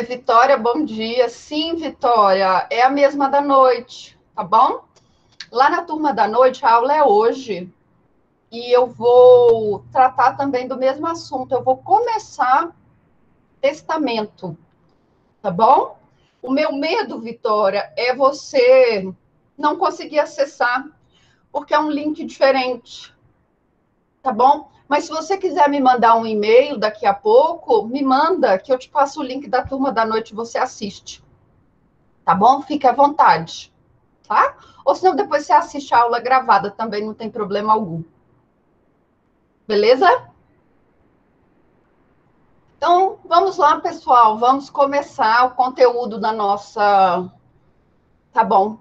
Vitória, bom dia. Sim, Vitória, é a mesma da noite, tá bom? Lá na turma da noite, a aula é hoje e eu vou tratar também do mesmo assunto. Eu vou começar testamento, tá bom? O meu medo, Vitória, é você não conseguir acessar, porque é um link diferente, tá bom? Mas se você quiser me mandar um e-mail daqui a pouco, me manda que eu te passo o link da turma da noite e você assiste, tá bom? Fique à vontade. Tá? Ou senão depois você assiste a aula gravada também, não tem problema algum. Beleza? Então, vamos lá, pessoal. Vamos começar o conteúdo da nossa. Tá bom.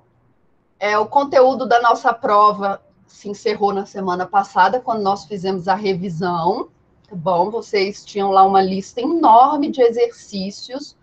O conteúdo da nossa prova se encerrou na semana passada, quando nós fizemos a revisão. Tá bom? Vocês tinham lá uma lista enorme de exercícios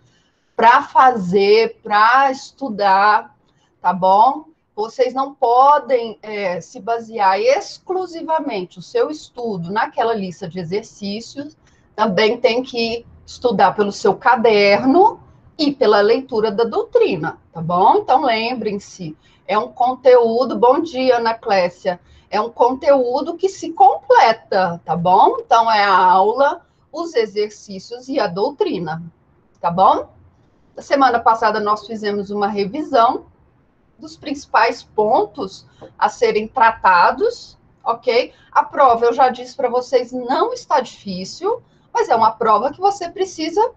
para fazer, para estudar, tá bom? Vocês não podem se basear exclusivamente o seu estudo naquela lista de exercícios, também tem que estudar pelo seu caderno e pela leitura da doutrina, tá bom? Então, lembrem-se, é um conteúdo, bom dia, Ana Clécia, é um conteúdo que se completa, tá bom? Então, é a aula, os exercícios e a doutrina, tá bom? Na semana passada, nós fizemos uma revisão dos principais pontos a serem tratados, ok? A prova, eu já disse para vocês, não está difícil, mas é uma prova que você precisa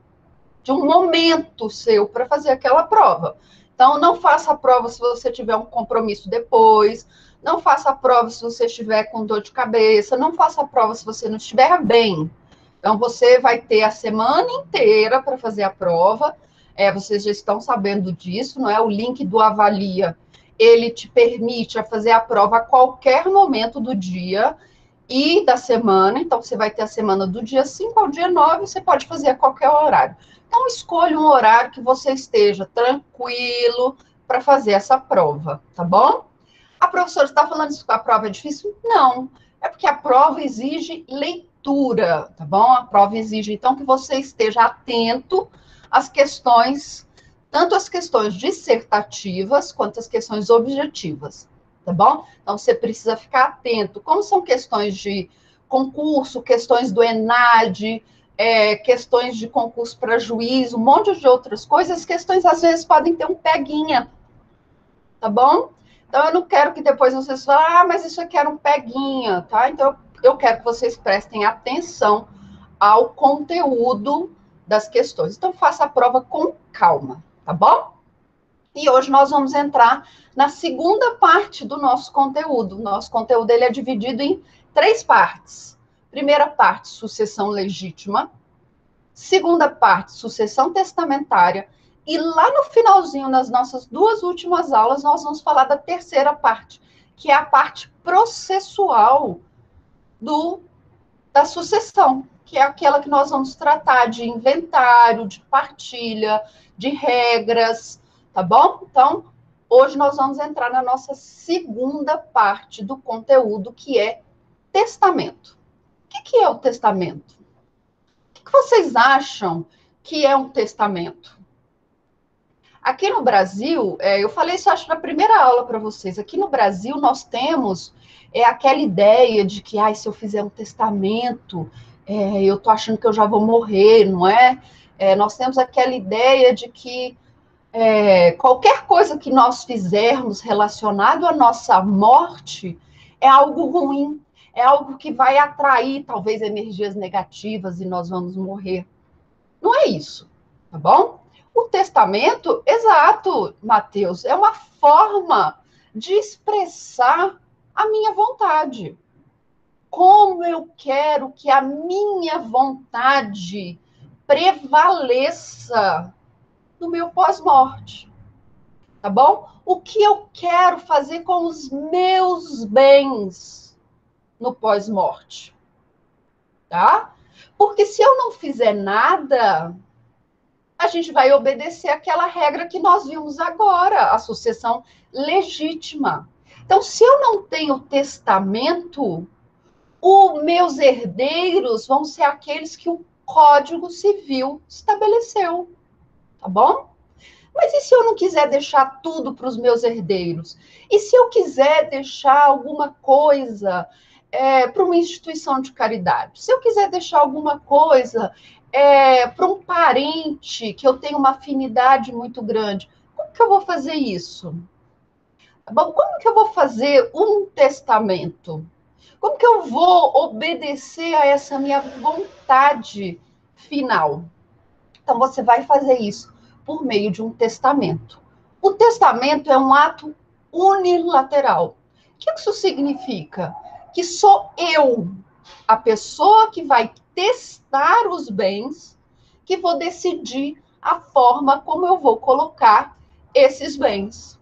de um momento seu para fazer aquela prova. Então, não faça a prova se você tiver um compromisso depois, não faça a prova se você estiver com dor de cabeça, não faça a prova se você não estiver bem. Então, você vai ter a semana inteira para fazer a prova. Vocês já estão sabendo disso, não é? O link do Avalia, ele te permite fazer a prova a qualquer momento do dia e da semana. Então, você vai ter a semana do dia 5 ao dia 9, você pode fazer a qualquer horário. Então, escolha um horário que você esteja tranquilo para fazer essa prova, tá bom? A professora está falando isso que a prova é difícil? Não. É porque a prova exige leitura, tá bom? A prova exige, então, que você esteja atento às questões, tanto as questões dissertativas quanto as questões objetivas, tá bom? Então, você precisa ficar atento. Como são questões de concurso, questões do ENAD, questões de concurso para juiz, um monte de outras coisas, as questões às vezes podem ter um peguinha, tá bom? Então, eu não quero que depois vocês falem, mas isso aqui era um peguinha, tá? Então, eu quero que vocês prestem atenção ao conteúdo das questões. Então, faça a prova com calma, tá bom? E hoje nós vamos entrar na segunda parte do nosso conteúdo. O nosso conteúdo ele é dividido em 3 partes. Primeira parte, sucessão legítima. Segunda parte, sucessão testamentária. E lá no finalzinho, nas nossas 2 últimas aulas, nós vamos falar da terceira parte, que é a parte processual da sucessão, que é aquela que nós vamos tratar de inventário, de partilha, de regras, tá bom? Então, hoje nós vamos entrar na nossa segunda parte do conteúdo, que é testamento. O que é o testamento? O que vocês acham que é um testamento? Aqui no Brasil, eu falei isso acho na primeira aula para vocês, aqui no Brasil nós temos aquela ideia de que se eu fizer um testamento, eu tô achando que eu já vou morrer, não é? Nós temos aquela ideia de que qualquer coisa que nós fizermos relacionado à nossa morte é algo ruim, é algo que vai atrair talvez energias negativas e nós vamos morrer. Não é isso, tá bom? O testamento, exato, Mateus, é uma forma de expressar a minha vontade. Como eu quero que a minha vontade prevaleça no meu pós-morte, tá bom? O que eu quero fazer com os meus bens no pós-morte, tá? Porque se eu não fizer nada, a gente vai obedecer aquela regra que nós vimos agora, a sucessão legítima. Então, se eu não tenho testamento, os meus herdeiros vão ser aqueles que o Código Civil estabeleceu. tá bom? Mas e se eu não quiser deixar tudo para os meus herdeiros? E se eu quiser deixar alguma coisa para uma instituição de caridade? Se eu quiser deixar alguma coisa para um parente que eu tenho uma afinidade muito grande, como que eu vou fazer isso? Bom, como que eu vou fazer um testamento? Como que eu vou obedecer a essa minha vontade final? Então, você vai fazer isso por meio de um testamento. O testamento é um ato unilateral. O que isso significa? Que sou eu, a pessoa que vai testar os bens, que vou decidir a forma como eu vou colocar esses bens.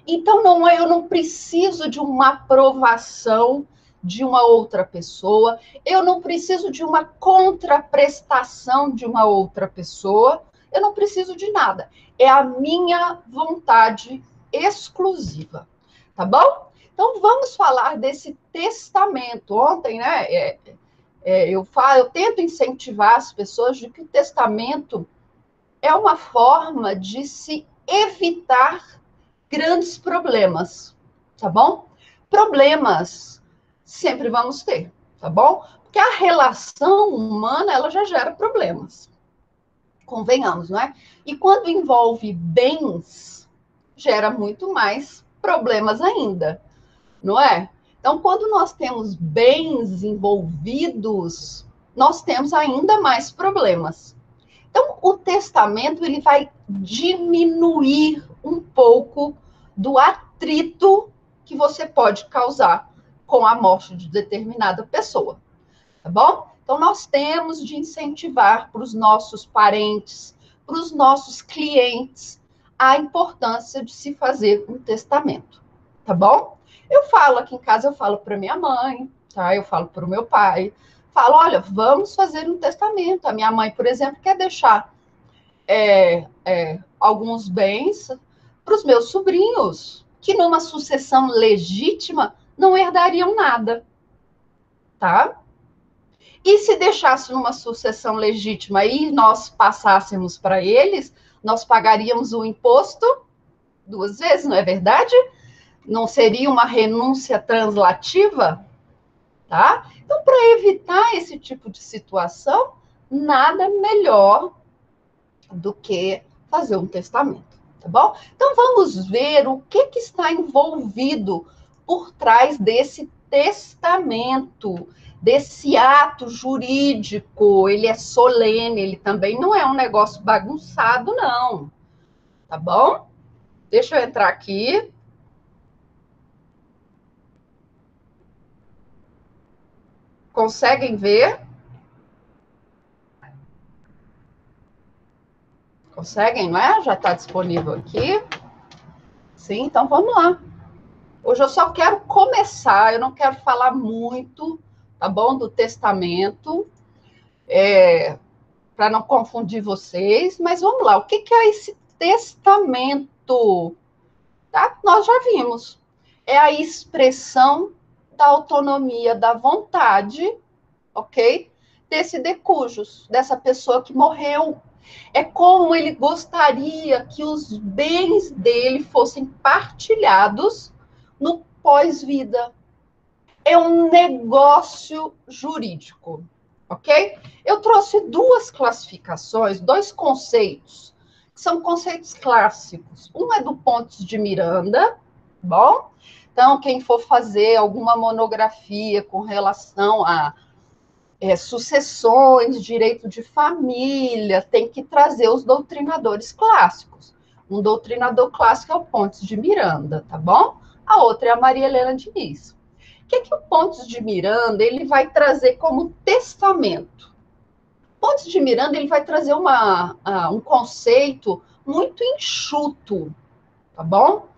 Então, eu não preciso de uma aprovação de uma outra pessoa, eu não preciso de uma contraprestação de uma outra pessoa, eu não preciso de nada. É a minha vontade exclusiva, tá bom? Então, vamos falar desse testamento. Ontem, né, eu tento incentivar as pessoas de que o testamento é uma forma de se evitar grandes problemas, tá bom? Problemas sempre vamos ter, tá bom? Porque a relação humana, ela já gera problemas. Convenhamos, não é? E quando envolve bens, gera muito mais problemas ainda, não é? Então, quando nós temos bens envolvidos, nós temos ainda mais problemas. Então, o testamento ele vai diminuir um pouco do atrito que você pode causar com a morte de determinada pessoa, tá bom? Então, nós temos de incentivar para os nossos parentes, para os nossos clientes, a importância de se fazer um testamento, tá bom? Eu falo aqui em casa, eu falo para minha mãe, tá? Eu falo para o meu pai, falo, olha, vamos fazer um testamento. A minha mãe, por exemplo, quer deixar alguns bens para os meus sobrinhos, que numa sucessão legítima não herdariam nada, tá? E se deixasse numa sucessão legítima e nós passássemos para eles, nós pagaríamos o imposto 2 vezes, não é verdade? Não seria uma renúncia translativa, tá? Então, para evitar esse tipo de situação, nada melhor do que fazer um testamento, tá bom? Então, vamos ver o que está envolvido por trás desse testamento, desse ato jurídico. Ele é solene, ele também não é um negócio bagunçado, não, tá bom? Deixa eu entrar aqui. Conseguem ver? Conseguem, não é? Já está disponível aqui. Sim, então vamos lá. Hoje eu só quero começar, eu não quero falar muito, tá bom? Do testamento, para não confundir vocês, mas vamos lá. O que é esse testamento? Tá? Nós já vimos. É a expressão da autonomia da vontade, ok? Desse decujus, dessa pessoa que morreu. É como ele gostaria que os bens dele fossem partilhados no pós-vida. É um negócio jurídico, ok? Eu trouxe 2 classificações, 2 conceitos, que são conceitos clássicos. Um é do Pontes de Miranda, bom? Então, quem for fazer alguma monografia com relação a sucessões, direito de família, tem que trazer os doutrinadores clássicos. Um doutrinador clássico é o Pontes de Miranda, tá bom? A outra é a Maria Helena Diniz. O que o Pontes de Miranda ele vai trazer como testamento? Pontes de Miranda ele vai trazer um conceito muito enxuto, tá bom?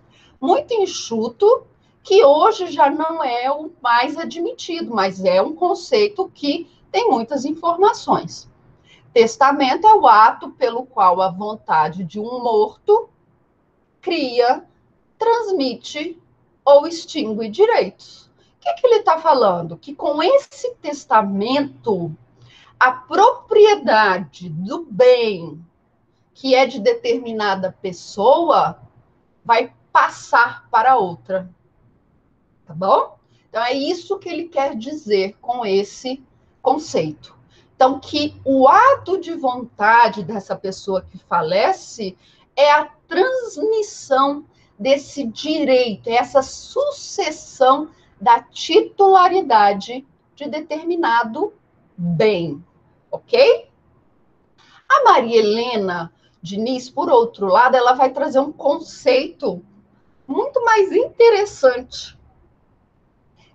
Muito enxuto, que hoje já não é o mais admitido, mas é um conceito que tem muitas informações. Testamento é o ato pelo qual a vontade de um morto cria, transmite ou extingue direitos. O que ele está falando? Que com esse testamento, a propriedade do bem que é de determinada pessoa vai passar para outra. Tá bom? Então, é isso que ele quer dizer com esse conceito. Então, que o ato de vontade dessa pessoa que falece é a transmissão desse direito, é essa sucessão da titularidade de determinado bem, ok? A Maria Helena Diniz, por outro lado, ela vai trazer um conceito muito mais interessante,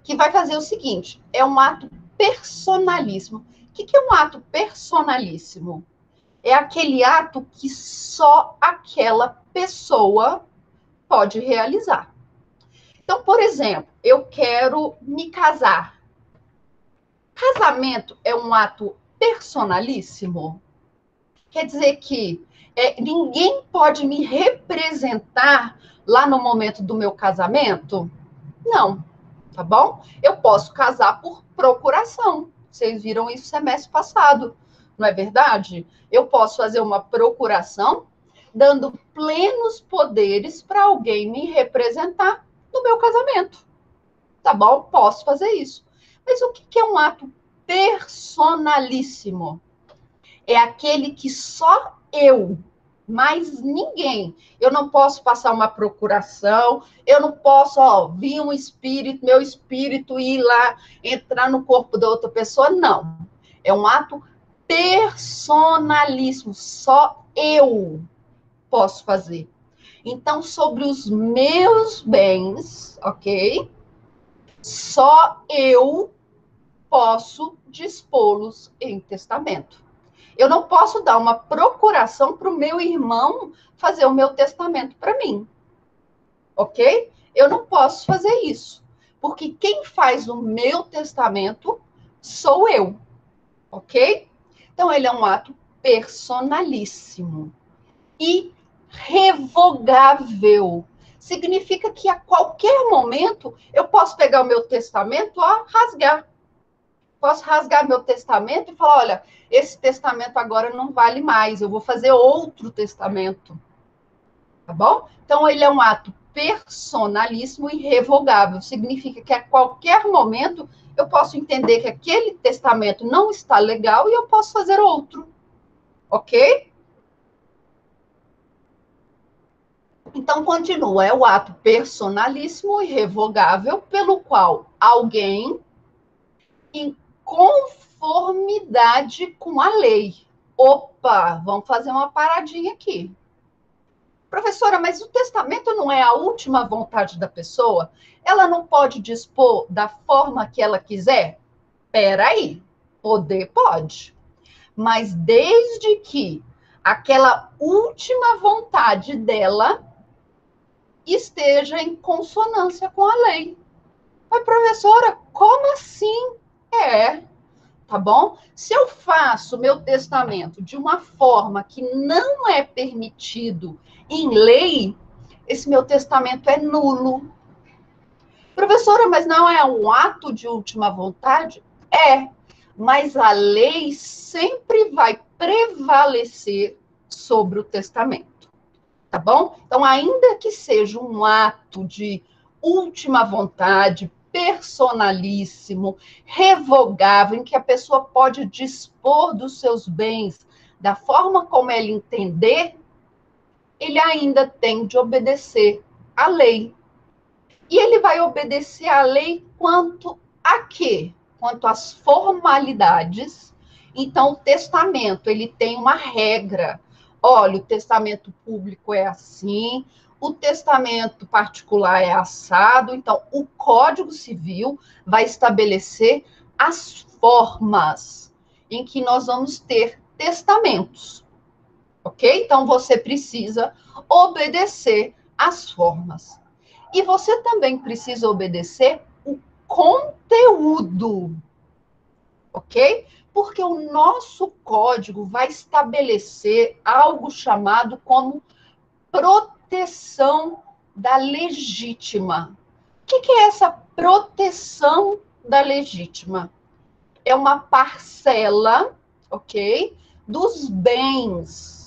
que vai fazer o seguinte, é um ato personalíssimo. O que é um ato personalíssimo? É aquele ato que só aquela pessoa pode realizar. Então, por exemplo, eu quero me casar. Casamento é um ato personalíssimo? Quer dizer que ninguém pode me representar lá no momento do meu casamento? Não, tá bom? Eu posso casar por procuração. Vocês viram isso semestre passado, não é verdade? Eu posso fazer uma procuração dando plenos poderes para alguém me representar no meu casamento. Tá bom? Posso fazer isso. Mas o que é um ato personalíssimo? É aquele que só eu, mais ninguém. Eu não posso passar uma procuração, eu não posso, vir um espírito, meu espírito ir lá, entrar no corpo da outra pessoa, não. É um ato personalíssimo, só eu posso fazer. Então, sobre os meus bens, ok? Só eu posso dispô-los em testamento. Eu não posso dar uma procuração para o meu irmão fazer o meu testamento para mim. Ok? Eu não posso fazer isso. Porque quem faz o meu testamento sou eu. Ok? Então, ele é um ato personalíssimo. E revogável. Significa que a qualquer momento eu posso pegar o meu testamento e rasgar. Posso rasgar meu testamento e falar, olha, esse testamento agora não vale mais, eu vou fazer outro testamento. Tá bom? Então, ele é um ato personalíssimo e revogável. Significa que a qualquer momento eu posso entender que aquele testamento não está legal e eu posso fazer outro. Ok? Então, continua. É o ato personalíssimo e revogável pelo qual alguém, em conformidade com a lei. Opa, vamos fazer uma paradinha aqui. Professora, mas o testamento não é a última vontade da pessoa? Ela não pode dispor da forma que ela quiser? Peraí, poder pode. Mas desde que aquela última vontade dela esteja em consonância com a lei. Mas, professora, como assim? Tá bom? Se eu faço meu testamento de uma forma que não é permitido em lei, esse meu testamento é nulo. Professora, mas não é um ato de última vontade? É, mas a lei sempre vai prevalecer sobre o testamento, tá bom? Então, ainda que seja um ato de última vontade, personalíssimo, revogável, em que a pessoa pode dispor dos seus bens da forma como ela entender, ele ainda tem de obedecer à lei. E ele vai obedecer à lei quanto a quê? Quanto às formalidades. Então, o testamento, ele tem uma regra. Olha, o testamento público é assim, o testamento particular é assado. Então, o Código Civil vai estabelecer as formas em que nós vamos ter testamentos. Ok? Então, você precisa obedecer às formas. E você também precisa obedecer o conteúdo, ok? Porque o nosso código vai estabelecer algo chamado como proteção da legítima. O que é essa proteção da legítima? É uma parcela, ok? Dos bens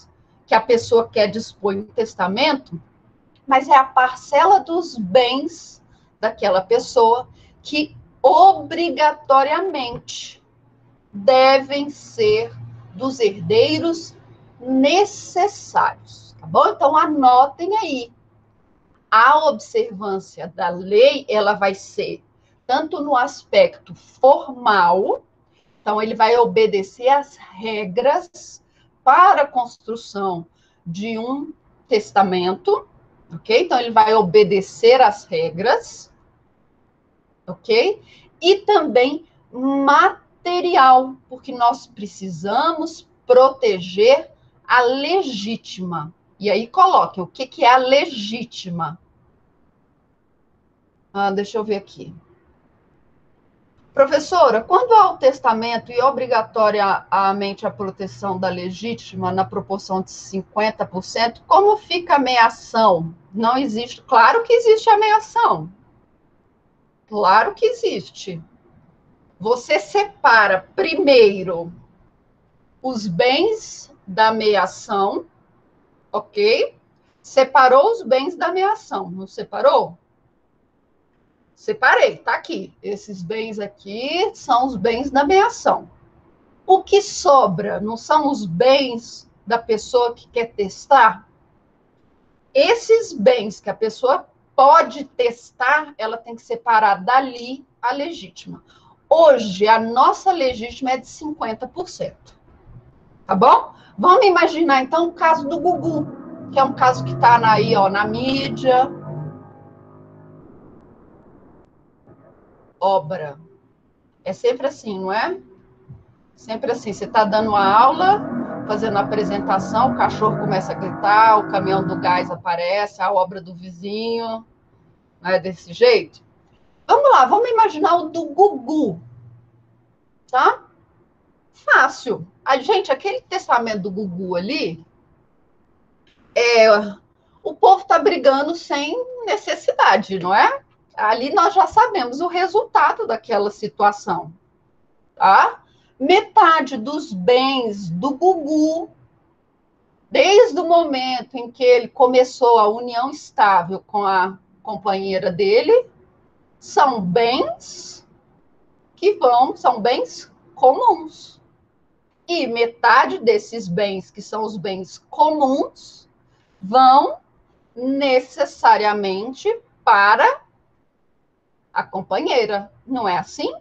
que a pessoa quer dispor em testamento, mas é a parcela dos bens daquela pessoa que obrigatoriamente devem ser dos herdeiros necessários, tá bom? Então, anotem aí. A observância da lei, ela vai ser tanto no aspecto formal, então ele vai obedecer às regras para a construção de um testamento, ok? Então ele vai obedecer às regras, ok? E também material, porque nós precisamos proteger a legítima. E aí coloque o que é a legítima. Deixa eu ver aqui. Professora, quando há o testamento e obrigatoriamente a proteção da legítima na proporção de 50%, como fica a meação? Não existe. Claro que existe a meação. Claro que existe. Você separa primeiro os bens da meação, ok? Separou os bens da meação, não separou? Separei, tá aqui. Esses bens aqui são os bens da meação. O que sobra não são os bens da pessoa que quer testar? Esses bens que a pessoa pode testar, ela tem que separar dali a legítima. Hoje, a nossa legítima é de 50%. Tá bom? Vamos imaginar, então, o caso do Gugu, que é um caso que está aí, ó, na mídia. Obra. É sempre assim, não é? Sempre assim. Você está dando uma aula, fazendo a apresentação, o cachorro começa a gritar, o caminhão do gás aparece, a obra do vizinho. Não é desse jeito? Vamos lá, vamos imaginar o do Gugu. Tá? Fácil. Gente, aquele testamento do Gugu ali, o povo está brigando sem necessidade, não é? Ali nós já sabemos o resultado daquela situação, tá? Metade dos bens do Gugu, desde o momento em que ele começou a união estável com a companheira dele, são bens são bens comuns. E metade desses bens, que são os bens comuns, vão necessariamente para a companheira, não é assim?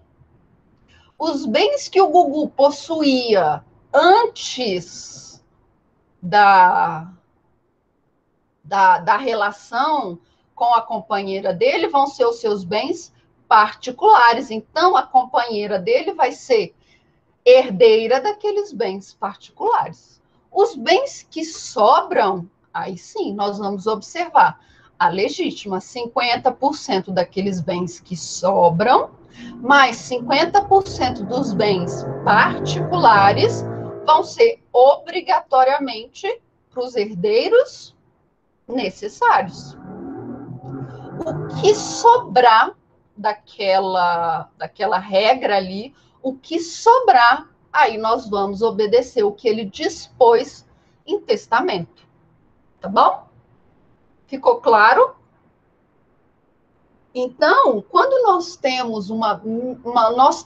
Os bens que o Gugu possuía antes da relação com a companheira dele vão ser os seus bens particulares. Então, a companheira dele vai ser herdeira daqueles bens particulares. Os bens que sobram, aí sim, nós vamos observar a legítima, 50% daqueles bens que sobram, mais 50% dos bens particulares vão ser obrigatoriamente para os herdeiros necessários. O que sobrar daquela regra ali, o que sobrar, aí nós vamos obedecer o que ele dispôs em testamento. Tá bom? Ficou claro? Então, quando nós temos nós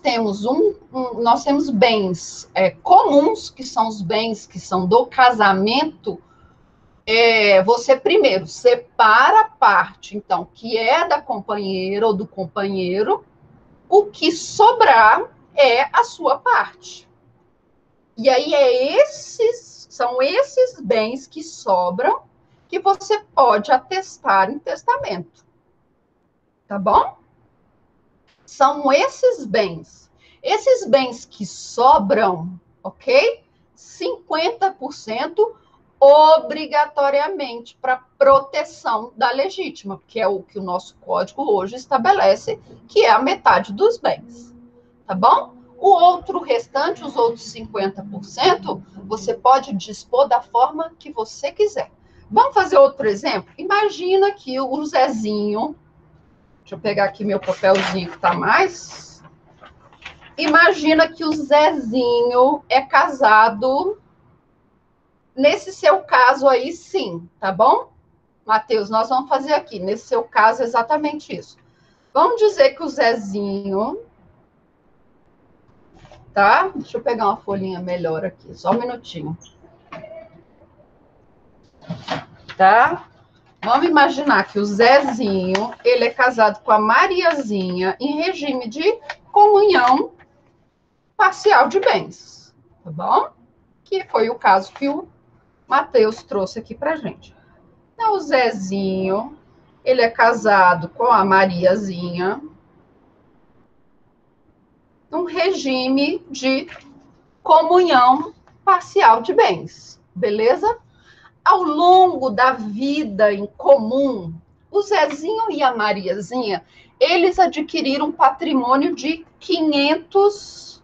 temos bens comuns, que são os bens que são do casamento, você primeiro separa a parte, então, que é da companheira ou do companheiro, o que sobrar é a sua parte. E aí são esses bens que sobram que você pode atestar em testamento. Tá bom? São esses bens. Esses bens que sobram, ok? 50% obrigatoriamente para proteção da legítima, que é o que o nosso código hoje estabelece, que é a metade dos bens. Tá bom? O outro restante, os outros 50%, você pode dispor da forma que você quiser. Vamos fazer outro exemplo? Imagina que o Zezinho, deixa eu pegar aqui meu papelzinho que está mais. Imagina que o Zezinho é casado Nesse seu caso aí, sim, tá bom? Mateus, nós vamos fazer aqui, nesse seu caso, exatamente isso. Vamos dizer que o Zezinho, tá? Deixa eu pegar uma folhinha melhor aqui, só um minutinho. Tá? Vamos imaginar que o Zezinho, ele é casado com a Mariazinha em regime de comunhão parcial de bens, tá bom? Que foi o caso que o Mateus trouxe aqui pra gente. Então, o Zezinho, ele é casado com a Mariazinha num regime de comunhão parcial de bens, beleza? Ao longo da vida em comum, o Zezinho e a Mariazinha, eles adquiriram um patrimônio de 500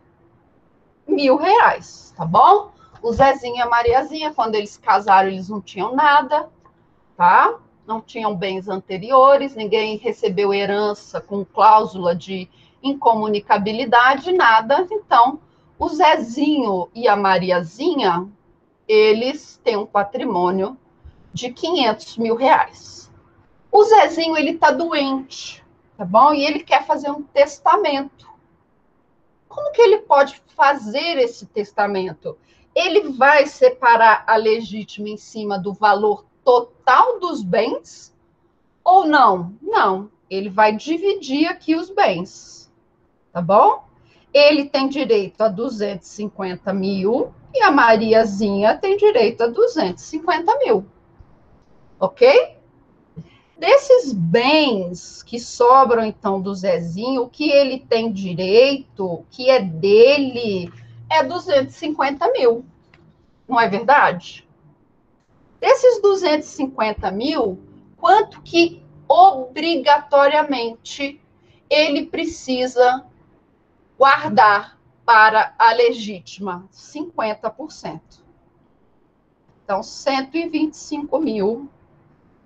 mil reais, tá bom? O Zezinho e a Mariazinha, quando eles casaram, eles não tinham nada, tá? Não tinham bens anteriores, ninguém recebeu herança com cláusula de incomunicabilidade, nada. Então, o Zezinho e a Mariazinha, eles têm um patrimônio de 500 mil reais. O Zezinho, ele tá doente, tá bom? E ele quer fazer um testamento. Como que ele pode fazer esse testamento? Ele vai separar a legítima em cima do valor total dos bens ou não? Não. Ele vai dividir aqui os bens, tá bom? Ele tem direito a 250 mil e a Mariazinha tem direito a 250 mil. Ok? Desses bens que sobram, então, do Zezinho, o que ele tem direito, que é dele, é 250 mil. Não é verdade? Desses 250 mil, quanto que obrigatoriamente ele precisa guardar para a legítima? 50%. Então, 125 mil,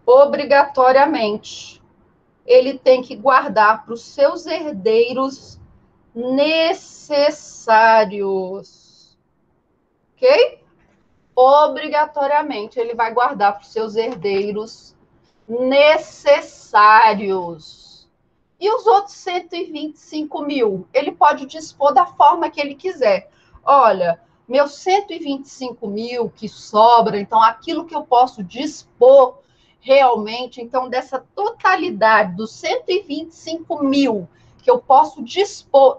obrigatoriamente, ele tem que guardar para os seus herdeiros necessários. Ok? Obrigatoriamente, ele vai guardar para os seus herdeiros necessários. E os outros 125 mil? Ele pode dispor da forma que ele quiser. Olha, meus 125 mil que sobra, então aquilo que eu posso dispor realmente, então dessa totalidade dos 125 mil que eu posso dispor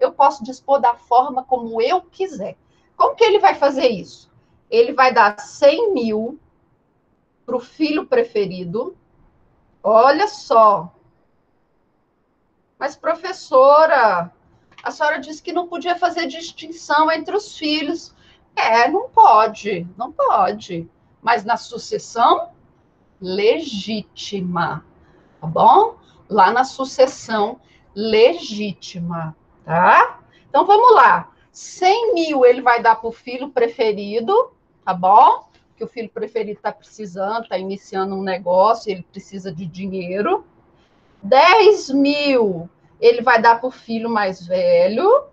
da forma como eu quiser. Como que ele vai fazer isso? Ele vai dar 100 mil para o filho preferido. Olha só. Mas, professora, a senhora disse que não podia fazer distinção entre os filhos. Não pode, não pode. Mas na sucessão legítima, tá bom? Lá na sucessão legítima, tá? Então, vamos lá. 100 mil ele vai dar para o filho preferido, tá bom? Que o filho preferido está precisando, está iniciando um negócio, ele precisa de dinheiro. 10 mil ele vai dar para o filho mais velho,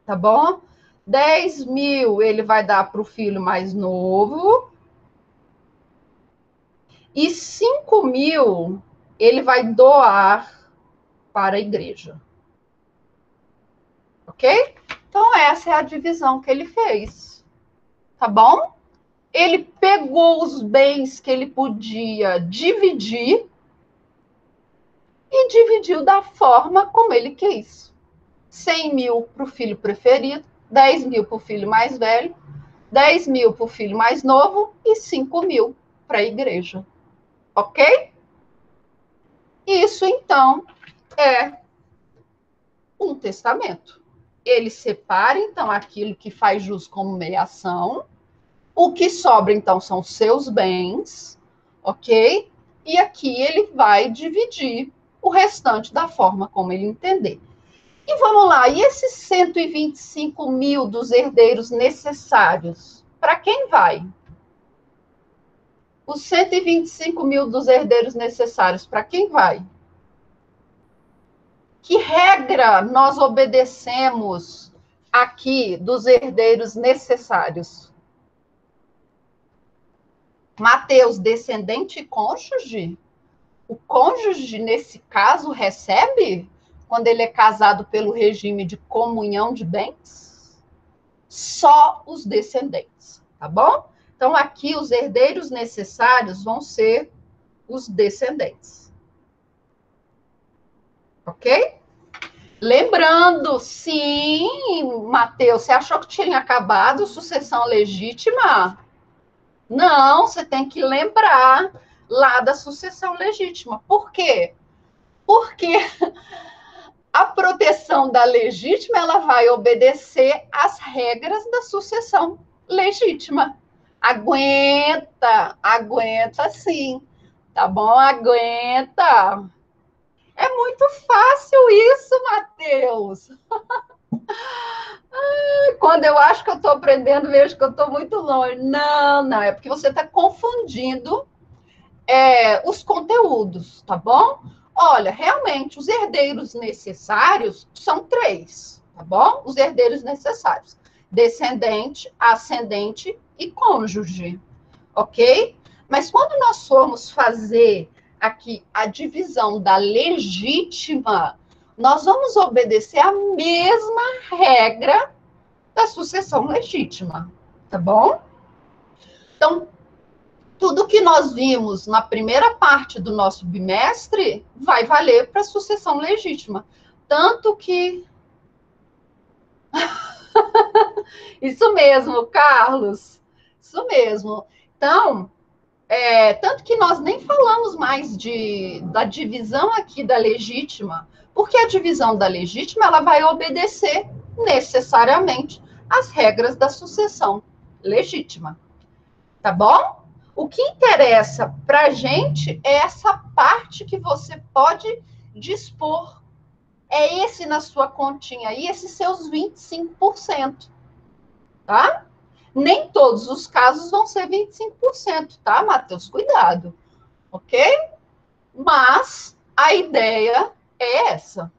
tá bom? 10 mil ele vai dar para o filho mais novo. E 5 mil ele vai doar para a igreja. Ok? Então, essa é a divisão que ele fez. Tá bom? Ele pegou os bens que ele podia dividir e dividiu da forma como ele quis. 100 mil para o filho preferido, 10 mil para o filho mais velho, 10 mil para o filho mais novo e 5 mil para a igreja. Ok? Isso, então, é um testamento. Ele separa, então, aquilo que faz jus como meia-ação. O que sobra, então, são seus bens, ok? E aqui ele vai dividir o restante da forma como ele entender. E vamos lá, e esses 125 mil dos herdeiros necessários, para quem vai? Os 125 mil dos herdeiros necessários, para quem vai? Que regra nós obedecemos aqui dos herdeiros necessários? Mateus, descendente e cônjuge? O cônjuge, nesse caso, recebe quando ele é casado pelo regime de comunhão de bens? Só os descendentes, tá bom? Então, aqui, os herdeiros necessários vão ser os descendentes. Ok? Lembrando, sim, Mateus, você achou que tinha acabado sucessão legítima? Não, você tem que lembrar lá da sucessão legítima. Por quê? Porque a proteção da legítima, ela vai obedecer às regras da sucessão legítima. Aguenta, aguenta sim, tá bom? Aguenta. É muito fácil isso, Matheus. Quando eu acho que eu estou aprendendo, vejo que eu estou muito longe. Não, não, é porque você está confundindo os conteúdos, tá bom? Olha, realmente, os herdeiros necessários são três, tá bom? Os herdeiros necessários: descendente, ascendente e cônjuge, ok? Mas quando nós formos fazer aqui a divisão da legítima, nós vamos obedecer a mesma regra da sucessão legítima, tá bom? Então, tudo que nós vimos na primeira parte do nosso bimestre vai valer para a sucessão legítima. Tanto que. Isso mesmo, Carlos. Isso mesmo. Então, tanto que nós nem falamos mais da divisão aqui da legítima, porque a divisão da legítima ela vai obedecer necessariamente às regras da sucessão legítima. Tá bom? O que interessa para a gente é essa parte que você pode dispor. É esse na sua continha aí, esses seus 25%. Tá? Nem todos os casos vão ser 25%, tá, Matheus? Cuidado, ok? Mas a ideia é essa,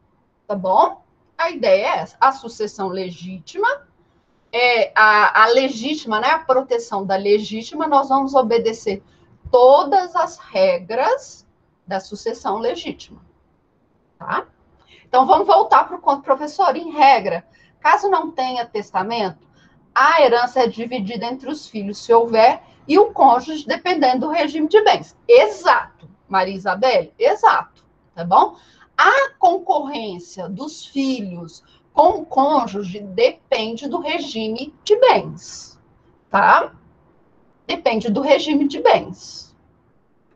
tá bom? A ideia é essa. A sucessão legítima a legítima, né, a proteção da legítima, nós vamos obedecer todas as regras da sucessão legítima, tá? Então, vamos voltar para o professor. Em regra, caso não tenha testamento, a herança é dividida entre os filhos, se houver, e o cônjuge, dependendo do regime de bens. Exato, Maria Isabel, exato, tá bom? A concorrência dos filhos com o cônjuge depende do regime de bens, tá? Depende do regime de bens.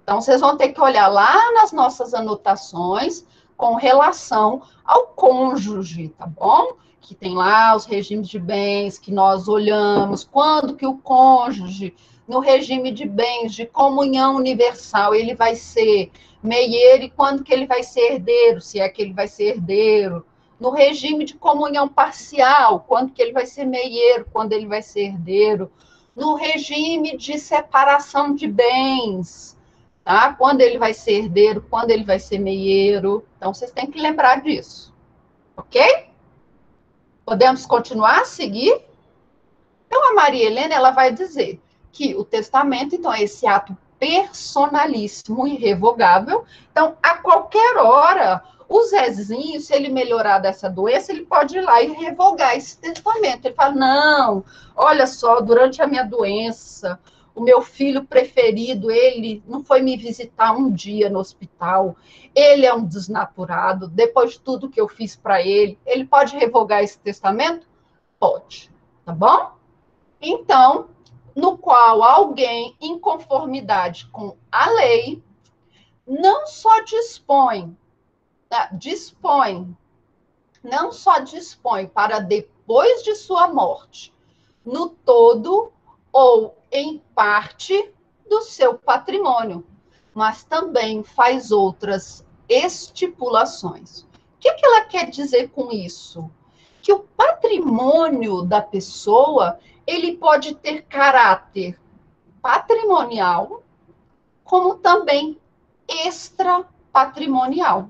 Então, vocês vão ter que olhar lá nas nossas anotações com relação ao cônjuge, tá bom? Que tem lá os regimes de bens que nós olhamos, quando que o cônjuge, no regime de bens de comunhão universal, ele vai ser meieiro e quando que ele vai ser herdeiro, se é que ele vai ser herdeiro. No regime de comunhão parcial, quando que ele vai ser meieiro, quando ele vai ser herdeiro. No regime de separação de bens, tá? Quando ele vai ser herdeiro, quando ele vai ser meieiro. Então, vocês têm que lembrar disso, ok? Podemos continuar a seguir? Então, a Maria Helena, ela vai dizer que o testamento, então, é esse ato personalíssimo, irrevogável. Então, a qualquer hora, o Zezinho, se ele melhorar dessa doença, ele pode ir lá e revogar esse testamento. Ele fala, não, olha só, durante a minha doença, o meu filho preferido, ele não foi me visitar um dia no hospital, ele é um desnaturado, depois de tudo que eu fiz para ele pode revogar esse testamento? Pode, tá bom? Então, no qual alguém, em conformidade com a lei, não só não só dispõe para depois de sua morte, no todo ou em parte do seu patrimônio, mas também faz outras estipulações. O que ela quer dizer com isso? Que o patrimônio da pessoa, ele pode ter caráter patrimonial, como também extrapatrimonial. O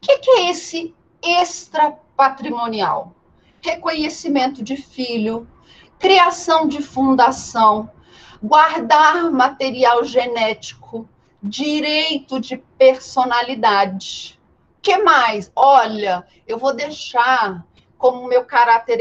que é esse extrapatrimonial? Reconhecimento de filho, criação de fundação, guardar material genético, direito de personalidade. O que mais? Olha, eu vou deixar como meu caráter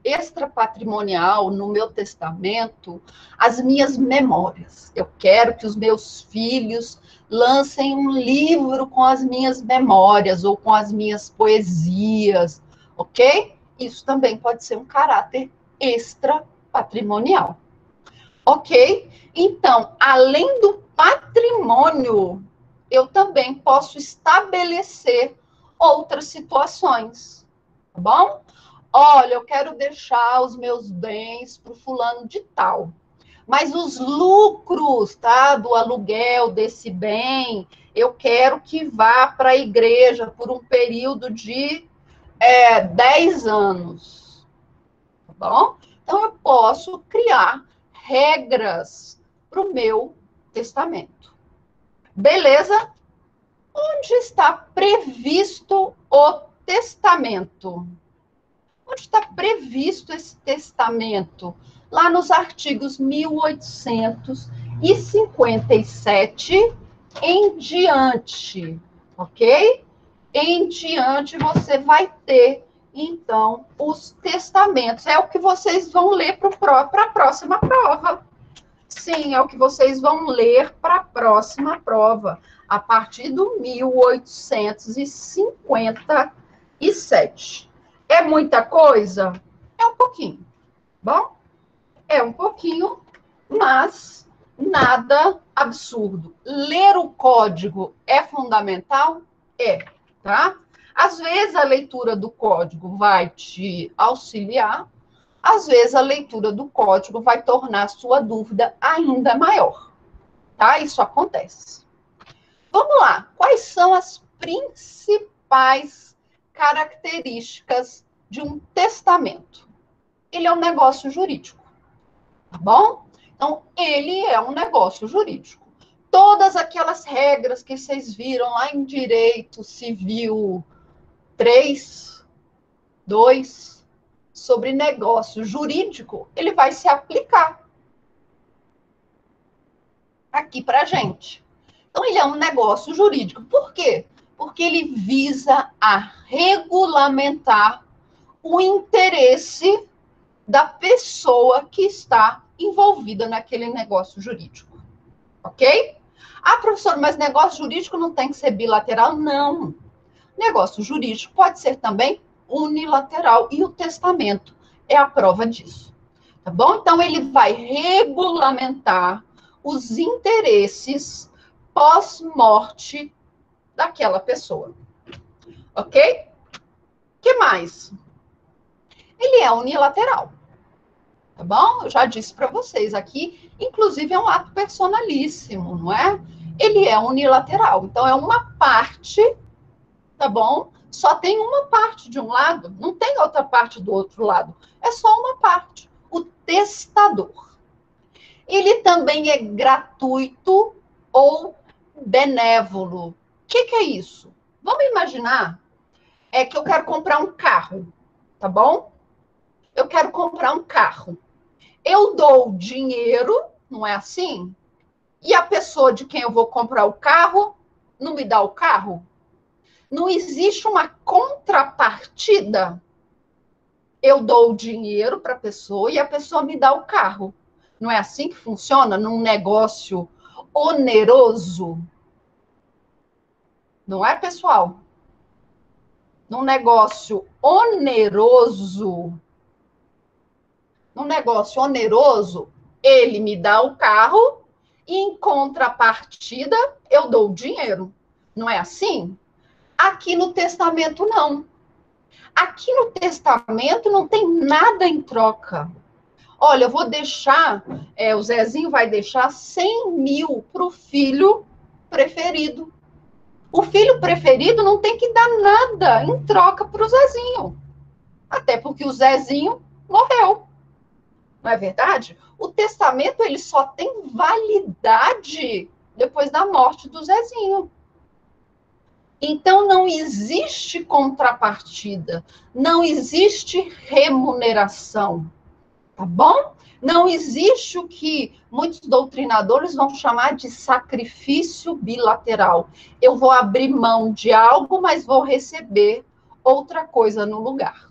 extrapatrimonial no meu testamento as minhas memórias. Eu quero que os meus filhos lancem um livro com as minhas memórias ou com as minhas poesias, ok? Isso também pode ser um caráter extrapatrimonial. Ok? Então, além do patrimônio, eu também posso estabelecer outras situações, tá bom? Olha, eu quero deixar os meus bens para o fulano de tal, mas os lucros, tá, do aluguel desse bem, eu quero que vá para a igreja por um período de 10 anos, tá bom? Então, eu posso criar regras para o meu testamento. Beleza? Onde está previsto o testamento? Onde está previsto esse testamento? Lá nos artigos 1857 em diante, ok? Em diante você vai ter, então, os testamentos. É o que vocês vão ler para a próxima prova. Sim, é o que vocês vão ler para a próxima prova, a partir do 1857. É muita coisa? É um pouquinho, bom? É um pouquinho, mas nada absurdo. Ler o código é fundamental? É, tá? Às vezes a leitura do código vai te auxiliar, às vezes a leitura do código vai tornar a sua dúvida ainda maior, tá? Isso acontece. Vamos lá. Quais são as principais características de um testamento? Ele é um negócio jurídico, tá bom? Então, ele é um negócio jurídico. Todas aquelas regras que vocês viram lá em Direito Civil 3, 2, sobre negócio jurídico, ele vai se aplicar aqui para a gente. Então, ele é um negócio jurídico. Por quê? Porque ele visa a regulamentar o interesse da pessoa que está envolvida naquele negócio jurídico. Ok? Ah, professor, mas negócio jurídico não tem que ser bilateral? Não. Negócio jurídico pode ser também unilateral, e o testamento é a prova disso. Tá bom? Então, ele vai regulamentar os interesses pós-morte daquela pessoa. Ok? O que mais? Ele é unilateral. Tá bom? Eu já disse para vocês aqui, inclusive é um ato personalíssimo, não é? Ele é unilateral. Então, é uma parte, tá bom? Só tem uma parte de um lado, não tem outra parte do outro lado. É só uma parte. O testador. Ele também é gratuito ou benévolo. O que é isso? Vamos imaginar que eu quero comprar um carro, tá bom? Eu quero comprar um carro. Eu dou dinheiro, não é assim? E a pessoa de quem eu vou comprar o carro não me dá o carro? Não existe uma contrapartida? Eu dou o dinheiro para a pessoa e a pessoa me dá o carro. Não é assim que funciona num negócio oneroso? Não é, pessoal? Num negócio oneroso, ele me dá o carro e, em contrapartida, eu dou o dinheiro. Não é assim? Aqui no testamento, não. Aqui no testamento não tem nada em troca. Olha, eu vou deixar, o Zezinho vai deixar 100 mil para o filho preferido. O filho preferido não tem que dar nada em troca para o Zezinho. Até porque o Zezinho morreu. Não é verdade? O testamento ele só tem validade depois da morte do Zezinho. Então, não existe contrapartida, não existe remuneração. tá bom? Não existe o que muitos doutrinadores vão chamar de sacrifício bilateral. Eu vou abrir mão de algo, mas vou receber outra coisa no lugar.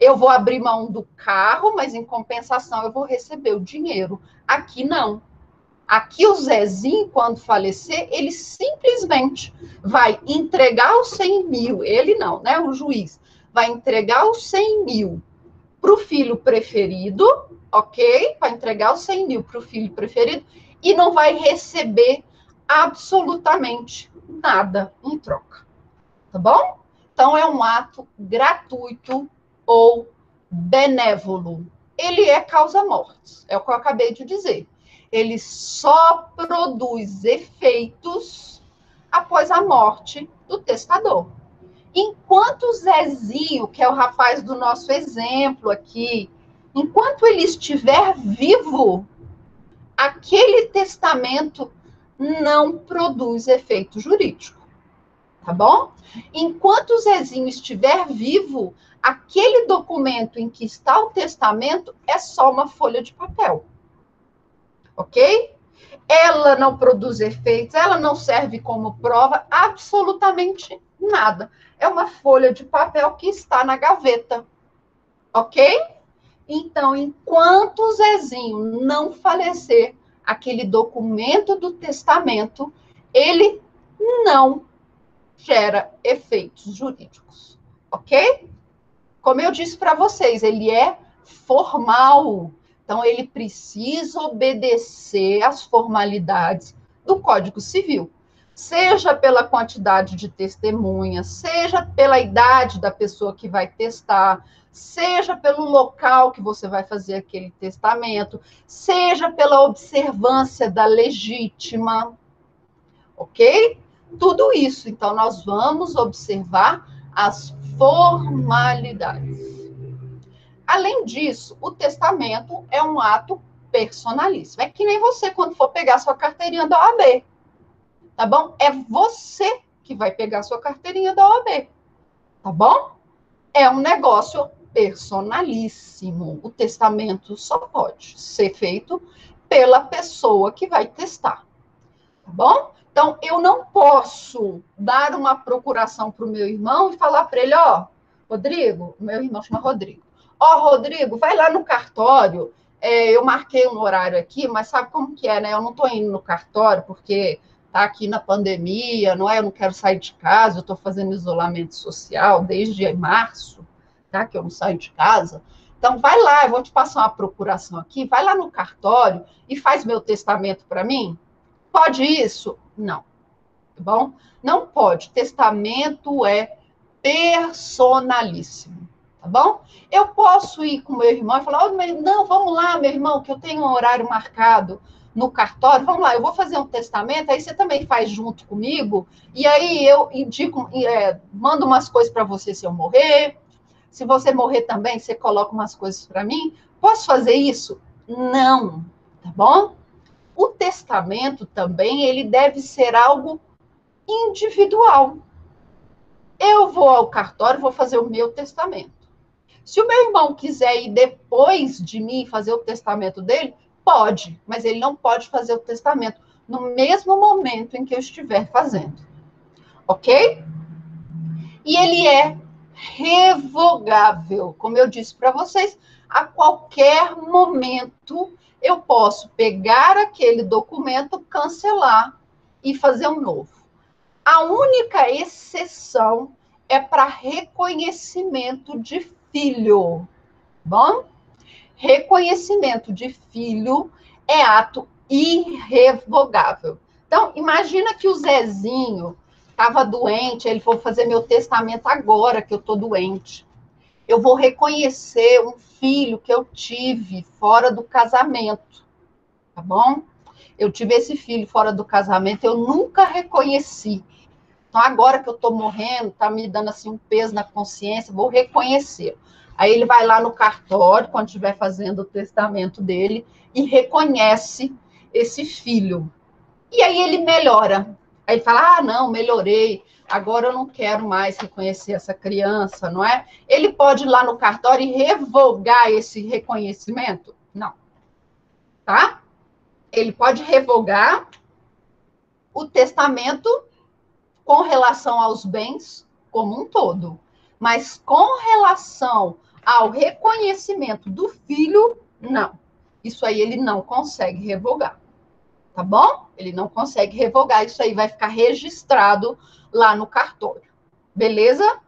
Eu vou abrir mão do carro, mas em compensação eu vou receber o dinheiro. Aqui não. Aqui o Zezinho, quando falecer, ele simplesmente vai entregar os 100 mil, ele não, né? O juiz vai entregar os 100 mil para o filho preferido, ok? Vai entregar os 100 mil para o filho preferido e não vai receber absolutamente nada em troca, tá bom? Então, é um ato gratuito ou benévolo. Ele é causa-mortes, é o que eu acabei de dizer. Ele só produz efeitos após a morte do testador. Enquanto o Zezinho, que é o rapaz do nosso exemplo aqui, enquanto ele estiver vivo, aquele testamento não produz efeito jurídico, tá bom? Enquanto o Zezinho estiver vivo, aquele documento em que está o testamento é só uma folha de papel, ok? Ela não produz efeitos, ela não serve como prova, absolutamente nada. É uma folha de papel que está na gaveta, ok? Então, enquanto o Zezinho não falecer, aquele documento do testamento, ele não gera efeitos jurídicos, ok? Como eu disse para vocês, ele é formal. Então, ele precisa obedecer às formalidades do Código Civil, seja pela quantidade de testemunhas, seja pela idade da pessoa que vai testar, seja pelo local que você vai fazer aquele testamento, seja pela observância da legítima, ok? Tudo isso. Então, nós vamos observar as formalidades. Além disso, o testamento é um ato personalíssimo. É que nem você quando for pegar sua carteirinha da OAB, tá bom? É você que vai pegar sua carteirinha da OAB, tá bom? É um negócio personalíssimo. O testamento só pode ser feito pela pessoa que vai testar, tá bom? Então, eu não posso dar uma procuração para o meu irmão e falar para ele, ó, Rodrigo, meu irmão chama Rodrigo, ó, Rodrigo, vai lá no cartório, eu marquei um horário aqui, mas sabe como que é, né? Eu não estou indo no cartório porque tá aqui na pandemia, não é? Eu não quero sair de casa, eu estou fazendo isolamento social desde março, tá? Que eu não saio de casa. Então, vai lá, eu vou te passar uma procuração aqui, vai lá no cartório e faz meu testamento para mim. Pode isso? Não, tá bom? Não pode. Testamento é personalíssimo, tá bom? Eu posso ir com meu irmão e falar, não, vamos lá, meu irmão, que eu tenho um horário marcado no cartório, vamos lá, eu vou fazer um testamento, aí você também faz junto comigo, e aí eu indico, mando umas coisas para você se eu morrer, se você morrer também, você coloca umas coisas para mim, posso fazer isso? Não, tá bom? O testamento também, ele deve ser algo individual. Eu vou ao cartório, vou fazer o meu testamento. Se o meu irmão quiser ir depois de mim fazer o testamento dele, pode, mas ele não pode fazer o testamento no mesmo momento em que eu estiver fazendo. Ok? E ele é revogável. Como eu disse para vocês, a qualquer momento eu posso pegar aquele documento, cancelar e fazer um novo. A única exceção é para reconhecimento de filho. Bom? Reconhecimento de filho é ato irrevogável. Então, imagina que o Zezinho estava doente, ele foi fazer meu testamento agora que eu estou doente. Eu vou reconhecer um filho que eu tive fora do casamento, tá bom? Eu tive esse filho fora do casamento, eu nunca reconheci. Então, agora que eu estou morrendo, está me dando assim um peso na consciência, vou reconhecer. Aí ele vai lá no cartório, quando estiver fazendo o testamento dele, e reconhece esse filho. E aí ele melhora. Aí ele fala, ah, não, melhorei, agora eu não quero mais reconhecer essa criança, não é? Ele pode ir lá no cartório e revogar esse reconhecimento? Não, tá? Ele pode revogar o testamento com relação aos bens como um todo, mas com relação ao reconhecimento do filho, não. Isso aí ele não consegue revogar, tá bom? Ele não consegue revogar, isso aí vai ficar registrado lá no cartório. Beleza?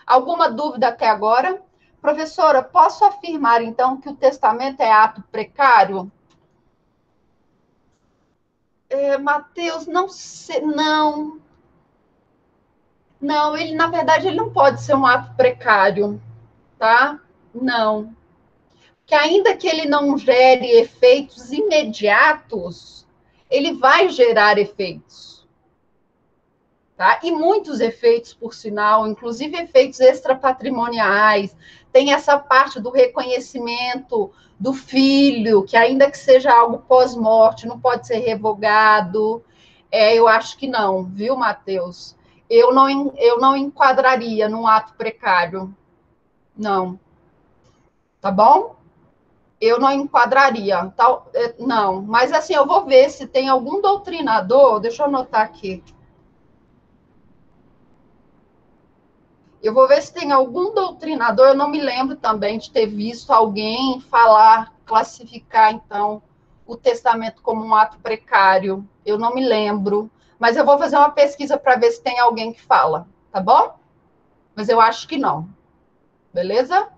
Alguma dúvida até agora? Professora, posso afirmar, então, que o testamento é ato precário? Mateus, não sei, não. Não, ele, na verdade, ele não pode ser um ato precário, tá? Não. Que ainda que ele não gere efeitos imediatos, ele vai gerar efeitos. Tá? E muitos efeitos, por sinal, inclusive efeitos extrapatrimoniais. Tem essa parte do reconhecimento do filho, que ainda que seja algo pós-morte, não pode ser revogado. Eu acho que não, viu, Matheus? Eu não enquadraria num ato precário. Não. Tá bom? Eu não enquadraria. Não. Mas assim, eu vou ver se tem algum doutrinador. Deixa eu anotar aqui. Eu vou ver se tem algum doutrinador, eu não me lembro também de ter visto alguém falar, classificar, então, o testamento como um ato precário. Eu não me lembro, mas eu vou fazer uma pesquisa para ver se tem alguém que fala, tá bom? Mas eu acho que não, beleza?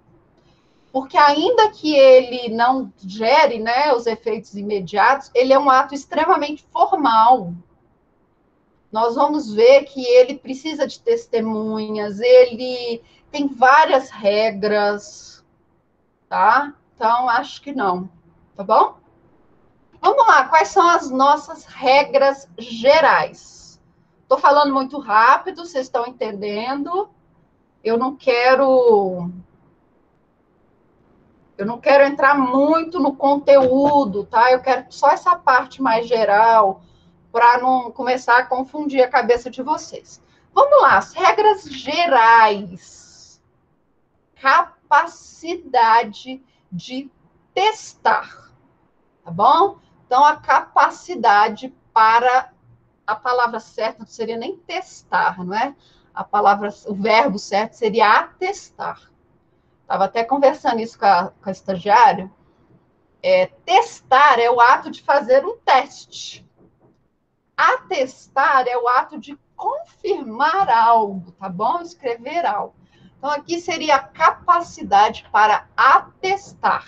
Porque ainda que ele não gere, né, os efeitos imediatos, ele é um ato extremamente formal. Nós vamos ver que ele precisa de testemunhas, ele tem várias regras, tá? Então, acho que não, tá bom? Vamos lá, quais são as nossas regras gerais? Estou falando muito rápido, vocês estão entendendo? Eu não quero entrar muito no conteúdo, tá? Eu quero só essa parte mais geral, para não começar a confundir a cabeça de vocês. Vamos lá, as regras gerais. Capacidade de testar, tá bom? Então, a capacidade para... A palavra certa não seria nem testar, não é? O verbo certo seria atestar. Estava até conversando isso com a estagiária. Testar é o ato de fazer um teste. Atestar é o ato de confirmar algo, tá bom? Escrever algo. Então, aqui seria a capacidade para atestar,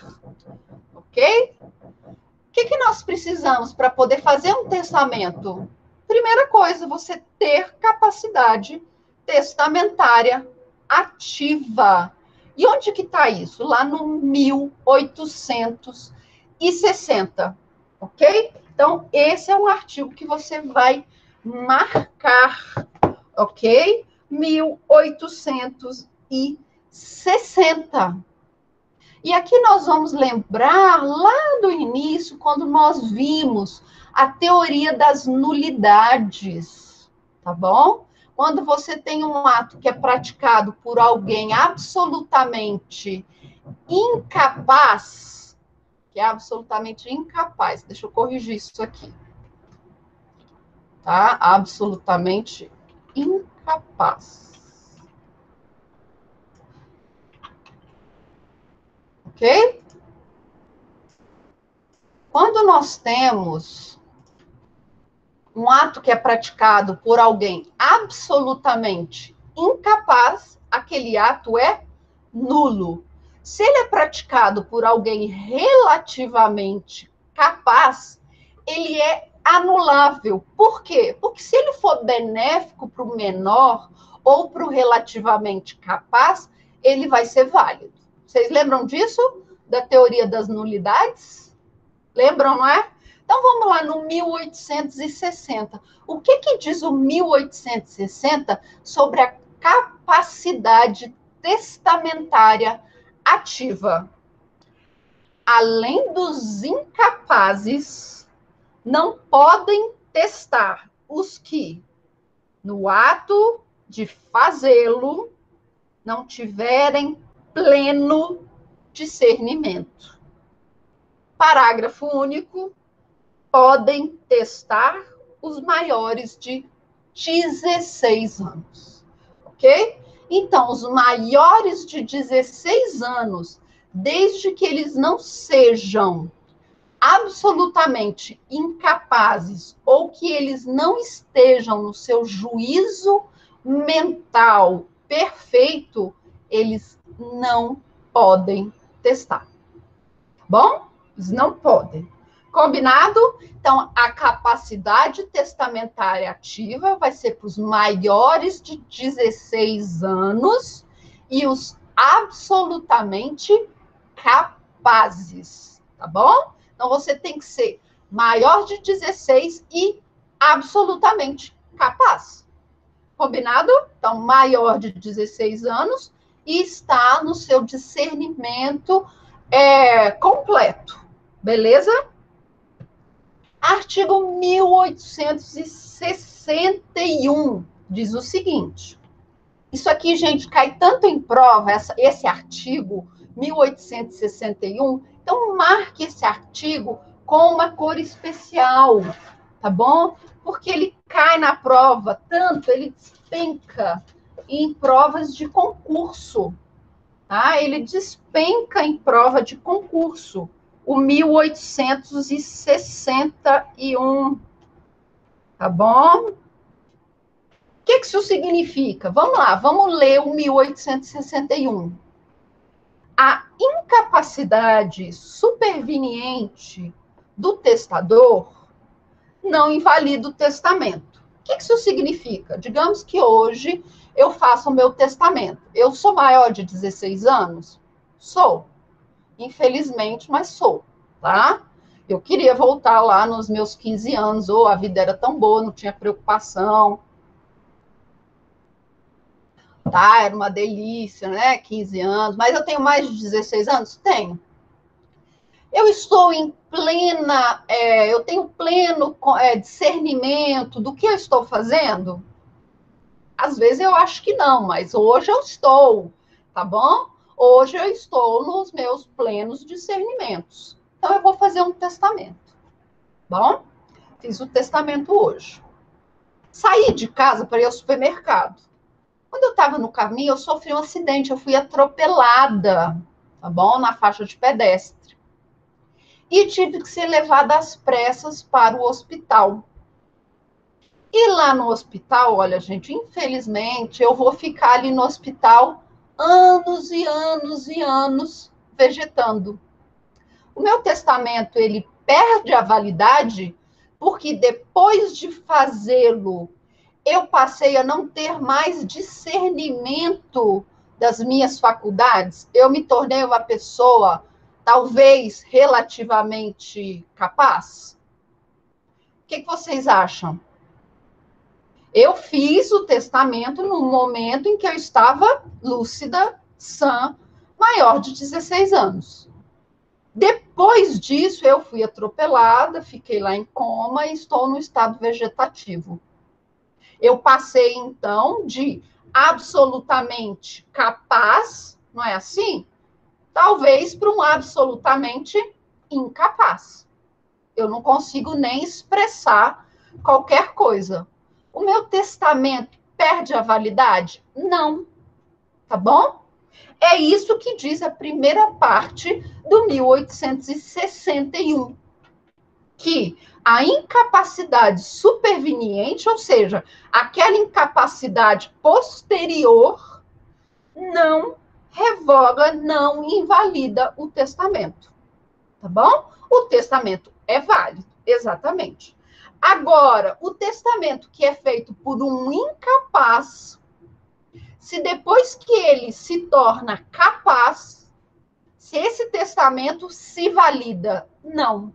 ok? O que nós precisamos para poder fazer um testamento? Primeira coisa, você ter capacidade testamentária ativa. E onde que está isso? Lá no 1860, ok? Então, esse é um artigo que você vai marcar, ok? 1860. E aqui nós vamos lembrar lá do início, quando nós vimos a teoria das nulidades, tá bom? Quando você tem um ato que é praticado por alguém absolutamente incapaz, que é absolutamente incapaz, deixa eu corrigir isso aqui, tá? Absolutamente incapaz. Ok? Quando nós temos um ato que é praticado por alguém absolutamente incapaz, aquele ato é nulo. Se ele é praticado por alguém relativamente capaz, ele é anulável. Por quê? Porque se ele for benéfico para o menor ou para o relativamente capaz, ele vai ser válido. Vocês lembram disso? Da teoria das nulidades? Lembram, não é? Então, vamos lá no 1860. O que diz o 1860 sobre a capacidade testamentária ativa? Além dos incapazes, não podem testar os que, no ato de fazê-lo, não tiverem pleno discernimento. Parágrafo único. Podem testar os maiores de 16 anos. Ok? Então, os maiores de 16 anos, desde que eles não sejam absolutamente incapazes ou que eles não estejam no seu juízo mental perfeito, eles não podem testar. Bom? Eles não podem. Combinado? Então, a capacidade testamentária ativa vai ser para os maiores de 16 anos e os absolutamente capazes, tá bom? Então, você tem que ser maior de 16 e absolutamente capaz. Combinado? Então, maior de 16 anos e está no seu discernimento completo. Beleza? Artigo 1861 diz o seguinte. Isso aqui, gente, cai tanto em prova, esse artigo 1861. Então, marque esse artigo com uma cor especial, tá bom? Porque ele cai na prova tanto, ele despenca em provas de concurso, tá? Ele despenca em prova de concurso. O 1861, tá bom? O que isso significa? Vamos lá, vamos ler o 1861. A incapacidade superveniente do testador não invalida o testamento. O que isso significa? Digamos que hoje eu faço o meu testamento. Eu sou maior de 16 anos? Sou. Infelizmente, mas sou, tá? Eu queria voltar lá nos meus 15 anos, ou a vida era tão boa, não tinha preocupação. Tá, era uma delícia, né? 15 anos, mas eu tenho mais de 16 anos? Tenho. Eu estou em plena, eu tenho pleno discernimento do que eu estou fazendo? Às vezes eu acho que não, mas hoje eu estou, tá bom? Hoje eu estou nos meus plenos discernimentos. Então eu vou fazer um testamento, bom? Fiz o testamento hoje. Saí de casa para ir ao supermercado. Quando eu estava no caminho, eu sofri um acidente, eu fui atropelada, tá bom? Na faixa de pedestre. E tive que ser levada às pressas para o hospital. E lá no hospital, olha, gente, infelizmente, eu vou ficar ali no hospital anos e anos e anos vegetando. O meu testamento, ele perde a validade porque depois de fazê-lo, eu passei a não ter mais discernimento das minhas faculdades. Eu me tornei uma pessoa, talvez, relativamente capaz. O que vocês acham? Eu fiz o testamento no momento em que eu estava lúcida, sã, maior de 16 anos. Depois disso, eu fui atropelada, fiquei lá em coma e estou no estado vegetativo. Eu passei, então, de absolutamente capaz, não é assim? Talvez para um absolutamente incapaz. Eu não consigo nem expressar qualquer coisa. O meu testamento perde a validade? Não. Tá bom? É isso que diz a primeira parte do 1861. Que a incapacidade superveniente, ou seja, aquela incapacidade posterior, não revoga, não invalida o testamento. Tá bom? O testamento é válido, exatamente. Agora, o testamento que é feito por um incapaz, se depois que ele se torna capaz, se esse testamento se valida, não.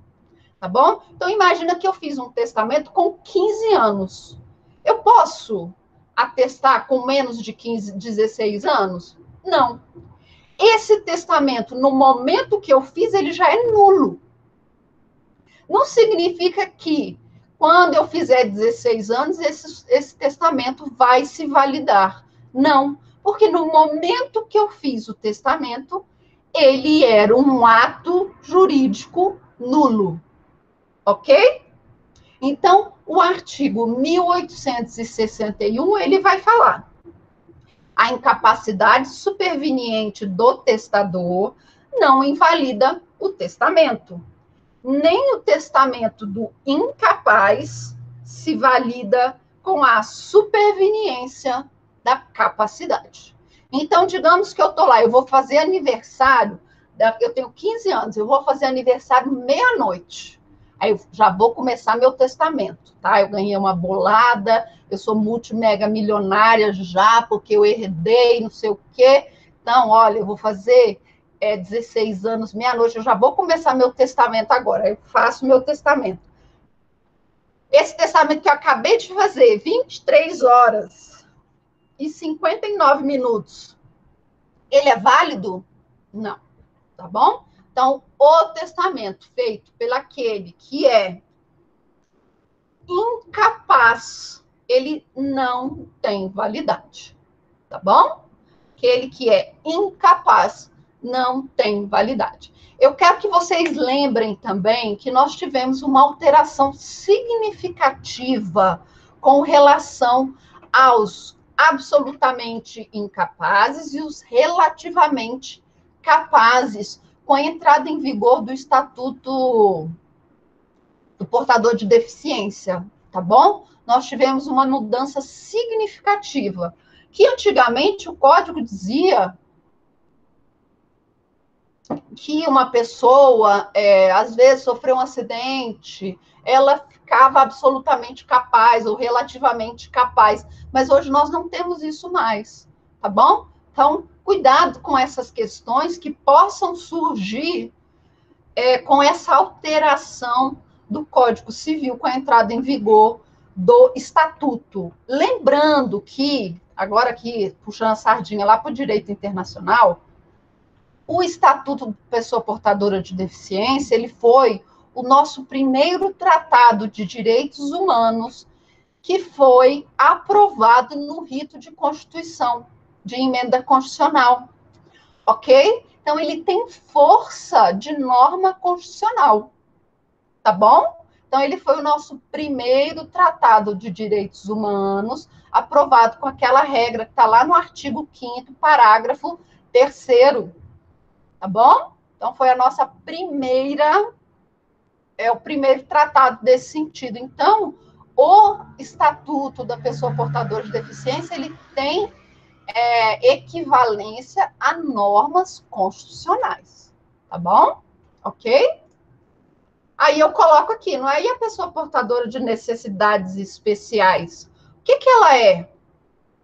Tá bom? Então, imagina que eu fiz um testamento com 15 anos. Eu posso atestar com menos de 15, 16 anos? Não. Esse testamento, no momento que eu fiz, ele já é nulo. Não significa que, quando eu fizer 16 anos, esse testamento vai se validar. Não, porque no momento que eu fiz o testamento, ele era um ato jurídico nulo, ok? Então, o artigo 1861, ele vai falar: a incapacidade superveniente do testador não invalida o testamento. Nem o testamento do incapaz se valida com a superveniência da capacidade. Então, digamos que eu estou lá, eu vou fazer aniversário, eu tenho 15 anos, eu vou fazer aniversário meia-noite. Aí eu já vou começar meu testamento, tá? Eu ganhei uma bolada, eu sou multimega milionária já, porque eu herdei, não sei o quê. Então, olha, eu vou fazer 16 anos, meia-noite, eu já vou começar meu testamento agora. Eu faço meu testamento. Esse testamento que eu acabei de fazer, 23 horas e 59 minutos, ele é válido? Não, tá bom? Então, o testamento feito pelaquele que é incapaz, ele não tem validade, tá bom? Aquele que é incapaz não tem validade. Eu quero que vocês lembrem também que nós tivemos uma alteração significativa com relação aos absolutamente incapazes e os relativamente capazes, com a entrada em vigor do Estatuto do Portador de Deficiência, tá bom? Nós tivemos uma mudança significativa, que antigamente o código dizia que uma pessoa, às vezes, sofreu um acidente, ela ficava absolutamente capaz ou relativamente capaz, mas hoje nós não temos isso mais, tá bom? Então, cuidado com essas questões que possam surgir com essa alteração do Código Civil, com a entrada em vigor do Estatuto. Lembrando que, agora aqui, puxando a sardinha lá para o direito internacional, o Estatuto de Pessoa Portadora de Deficiência, ele foi o nosso primeiro tratado de direitos humanos que foi aprovado no rito de Constituição, de emenda constitucional, ok? Então, ele tem força de norma constitucional, tá bom? Então, ele foi o nosso primeiro tratado de direitos humanos, aprovado com aquela regra que está lá no artigo 5º, parágrafo 3º, tá bom? Então, foi a nossa primeira, o primeiro tratado desse sentido. Então, o Estatuto da Pessoa Portadora de Deficiência, ele tem equivalência a normas constitucionais, tá bom? Ok? Aí eu coloco aqui, não é? E a pessoa portadora de necessidades especiais? O que ela é?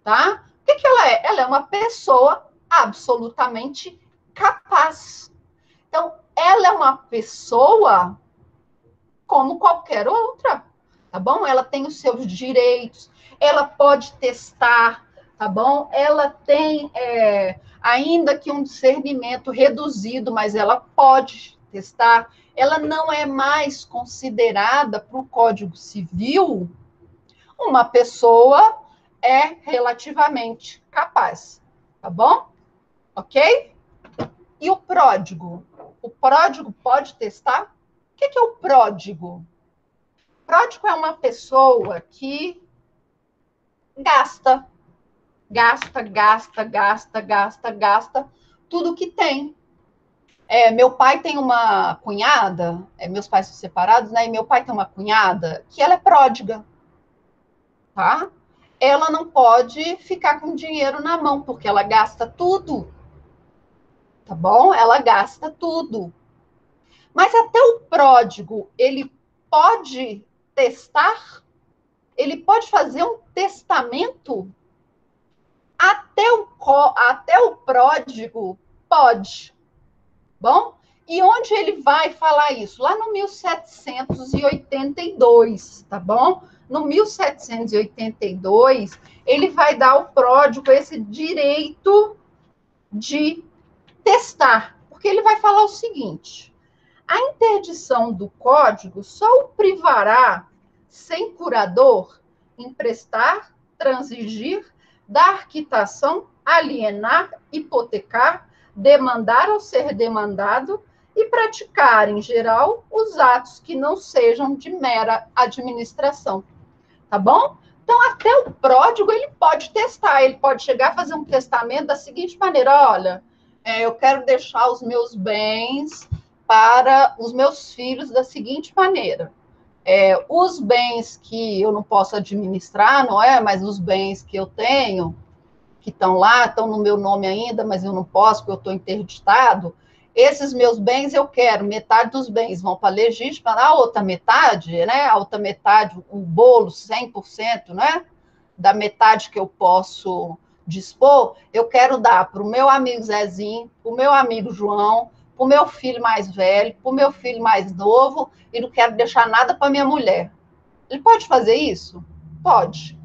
Tá? O que ela é? Ela é uma pessoa absolutamente capaz. Então, ela é uma pessoa como qualquer outra, tá bom? Ela tem os seus direitos, ela pode testar, tá bom? Ela tem, ainda que um discernimento reduzido, mas ela pode testar. Ela não é mais considerada para o Código Civil uma pessoa relativamente capaz, tá bom? Ok? E o pródigo? O pródigo pode testar? O que é o pródigo? Pródigo é uma pessoa que gasta tudo que tem. Meu pai tem uma cunhada, meus pais são separados, né? E meu pai tem uma cunhada que ela é pródiga, tá? Ela não pode ficar com dinheiro na mão, porque ela gasta tudo, tá bom? Ela gasta tudo. Mas até o pródigo, ele pode testar? Ele pode fazer um testamento? Até o pródigo pode. Bom, e onde ele vai falar isso? Lá no 1782, tá bom? No 1782, ele vai dar ao pródigo esse direito de testar, porque ele vai falar o seguinte: a interdição do código só o privará sem curador, emprestar, transigir, dar quitação, alienar, hipotecar, demandar ou ser demandado e praticar, em geral, os atos que não sejam de mera administração. Tá bom? Então, até o pródigo, ele pode testar, ele pode chegar a fazer um testamento da seguinte maneira: olha, eu quero deixar os meus bens para os meus filhos da seguinte maneira. Os bens que eu não posso administrar, não é? Mas os bens que eu tenho, que estão lá, estão no meu nome ainda, mas eu não posso, porque eu estou interditado. Esses meus bens eu quero, metade dos bens vão para a legítima, a outra metade, né? A outra metade, o bolo, 100%, né? Da metade que eu posso dispor, eu quero dar para o meu amigo Zezinho, para o meu amigo João, para o meu filho mais velho, para o meu filho mais novo, e não quero deixar nada para minha mulher. Ele pode fazer isso? Pode,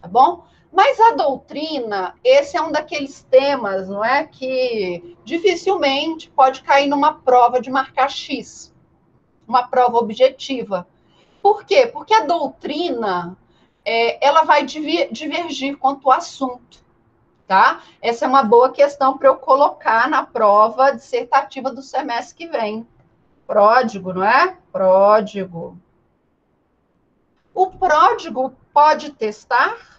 tá bom? Mas a doutrina, esse é um daqueles temas, não é, que dificilmente pode cair numa prova de marcar X, uma prova objetiva. Por quê? Porque a doutrina, ela vai divergir quanto ao assunto, tá? Essa é uma boa questão para eu colocar na prova dissertativa do semestre que vem. Pródigo, não é? Pródigo. O pródigo pode testar?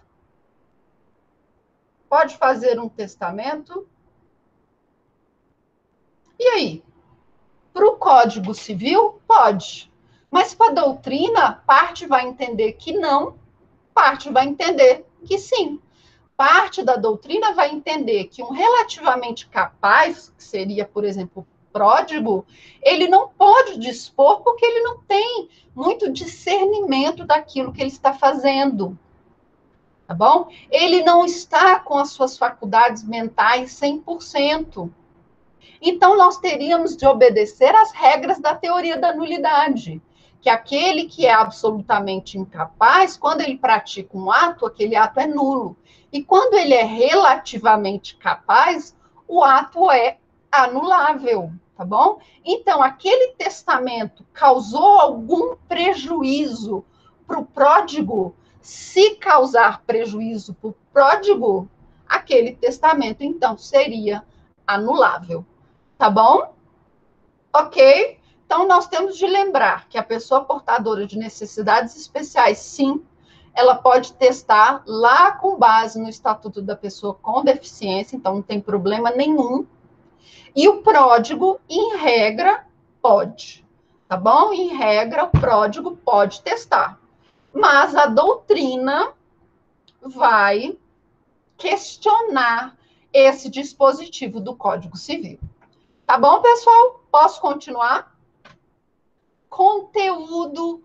Pode fazer um testamento? E aí? Para o Código Civil, pode. Mas para a doutrina, parte vai entender que não, parte vai entender que sim. Parte da doutrina vai entender que um relativamente capaz, que seria, por exemplo, pródigo, ele não pode dispor porque ele não tem muito discernimento daquilo que ele está fazendo. Tá bom? Ele não está com as suas faculdades mentais 100%. Então, nós teríamos de obedecer às regras da teoria da nulidade, que aquele que é absolutamente incapaz, quando ele pratica um ato, aquele ato é nulo. E quando ele é relativamente capaz, o ato é anulável, tá bom? Então, aquele testamento causou algum prejuízo para o pródigo. Se causar prejuízo para o pródigo, aquele testamento, então, seria anulável. Tá bom? Ok? Então, nós temos de lembrar que a pessoa portadora de necessidades especiais, sim, ela pode testar lá com base no Estatuto da Pessoa com Deficiência, então não tem problema nenhum. E o pródigo, em regra, pode. Tá bom? Em regra, o pródigo pode testar. Mas a doutrina vai questionar esse dispositivo do Código Civil. Tá bom, pessoal? Posso continuar? Conteúdo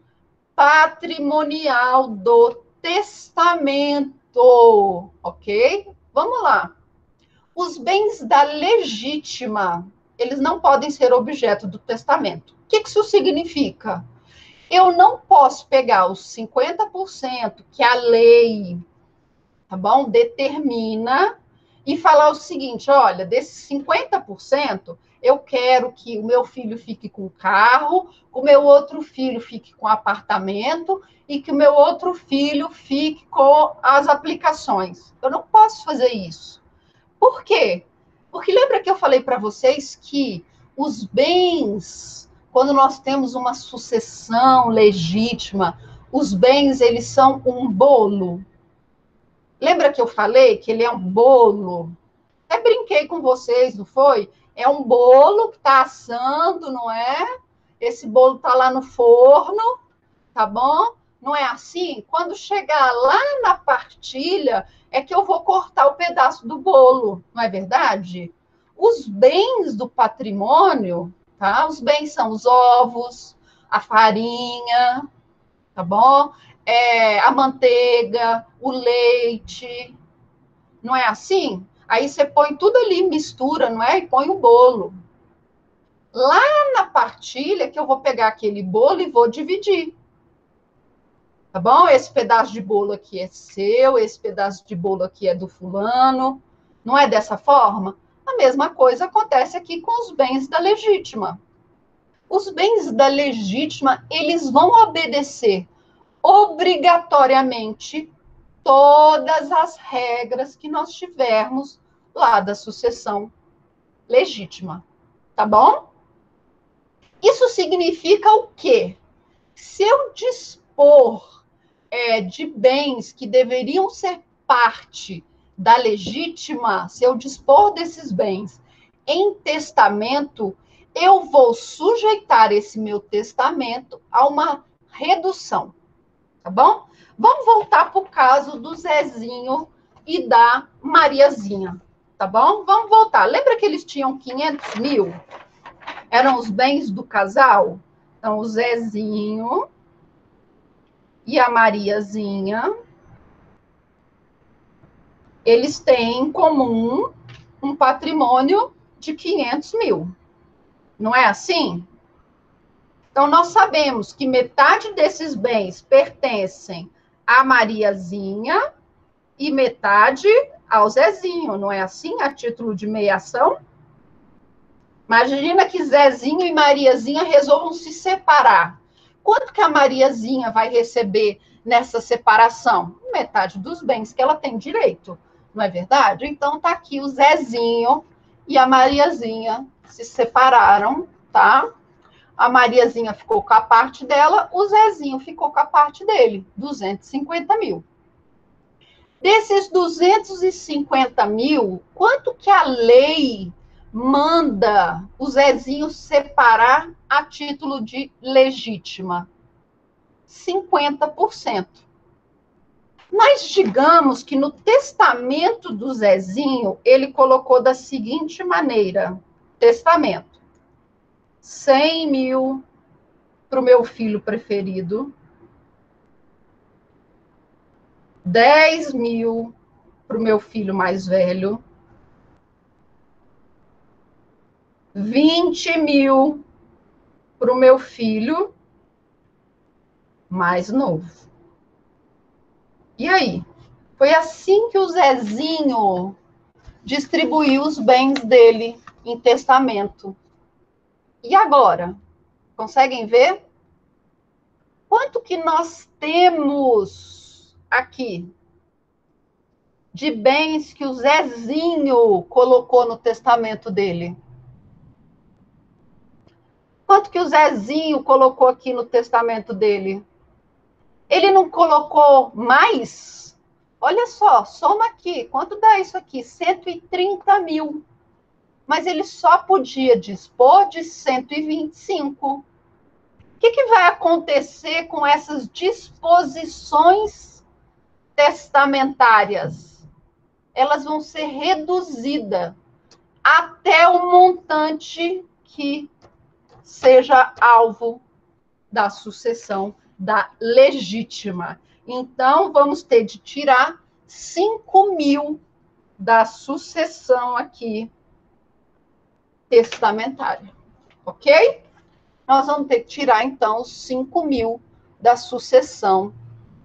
patrimonial do testamento, ok? Vamos lá. Os bens da legítima, eles não podem ser objeto do testamento. O que isso significa? Eu não posso pegar os 50% que a lei, tá bom, determina e falar o seguinte: olha, desses 50%, eu quero que o meu filho fique com o carro, o meu outro filho fique com o apartamento e que o meu outro filho fique com as aplicações. Eu não posso fazer isso. Por quê? Porque lembra que eu falei para vocês que os bens, quando nós temos uma sucessão legítima, os bens, eles são um bolo. Lembra que eu falei que ele é um bolo? Até brinquei com vocês, não foi? É um bolo que está assando, não é? Esse bolo está lá no forno, tá bom? Não é assim? Quando chegar lá na partilha, é que eu vou cortar o pedaço do bolo, não é verdade? Os bens do patrimônio, tá? Os bens são os ovos, a farinha, tá bom? A manteiga, o leite, não é assim? Aí você põe tudo ali, mistura, não é? E põe o bolo. Lá na partilha que eu vou pegar aquele bolo e vou dividir. Tá bom? Esse pedaço de bolo aqui é seu, esse pedaço de bolo aqui é do fulano. Não é dessa forma? A mesma coisa acontece aqui com os bens da legítima. Os bens da legítima, eles vão obedecer obrigatoriamente todas as regras que nós tivermos lá da sucessão legítima, tá bom? Isso significa o quê? Se eu dispor de bens que deveriam ser parte da legítima, se eu dispor desses bens em testamento, eu vou sujeitar esse meu testamento a uma redução, tá bom? Vamos voltar para o caso do Zezinho e da Mariazinha, tá bom? Vamos voltar. Lembra que eles tinham 500 mil? Eram os bens do casal? Então, o Zezinho e a Mariazinha, eles têm em comum um patrimônio de 500 mil. Não é assim? Então, nós sabemos que metade desses bens pertencem à Mariazinha e metade ao Zezinho, não é assim? A título de meiação. Imagina que Zezinho e Mariazinha resolvam se separar. Quanto que a Mariazinha vai receber nessa separação? Metade dos bens que ela tem direito, não é verdade? Então, tá aqui o Zezinho e a Mariazinha se separaram, tá? A Mariazinha ficou com a parte dela, o Zezinho ficou com a parte dele, 250 mil. Desses 250 mil, quanto que a lei manda o Zezinho separar a título de legítima? 50%. Mas digamos que no testamento do Zezinho, ele colocou da seguinte maneira: testamento, 100 mil para o meu filho preferido, 10 mil para o meu filho mais velho, 20 mil para o meu filho mais novo. E aí? Foi assim que o Zezinho distribuiu os bens dele em testamento. E agora? Conseguem ver? Quanto que nós temos aqui de bens que o Zezinho colocou no testamento dele? Quanto que o Zezinho colocou aqui no testamento dele? Ele não colocou mais? Olha só, soma aqui. Quanto dá isso aqui? 130 mil. Mas ele só podia dispor de 125. O que vai acontecer com essas disposições testamentárias? Elas vão ser reduzidas até o montante que seja alvo da sucessão da legítima. Então, vamos ter de tirar 5 mil da sucessão aqui testamentária. Ok? Nós vamos ter que tirar, então, os 5 mil da sucessão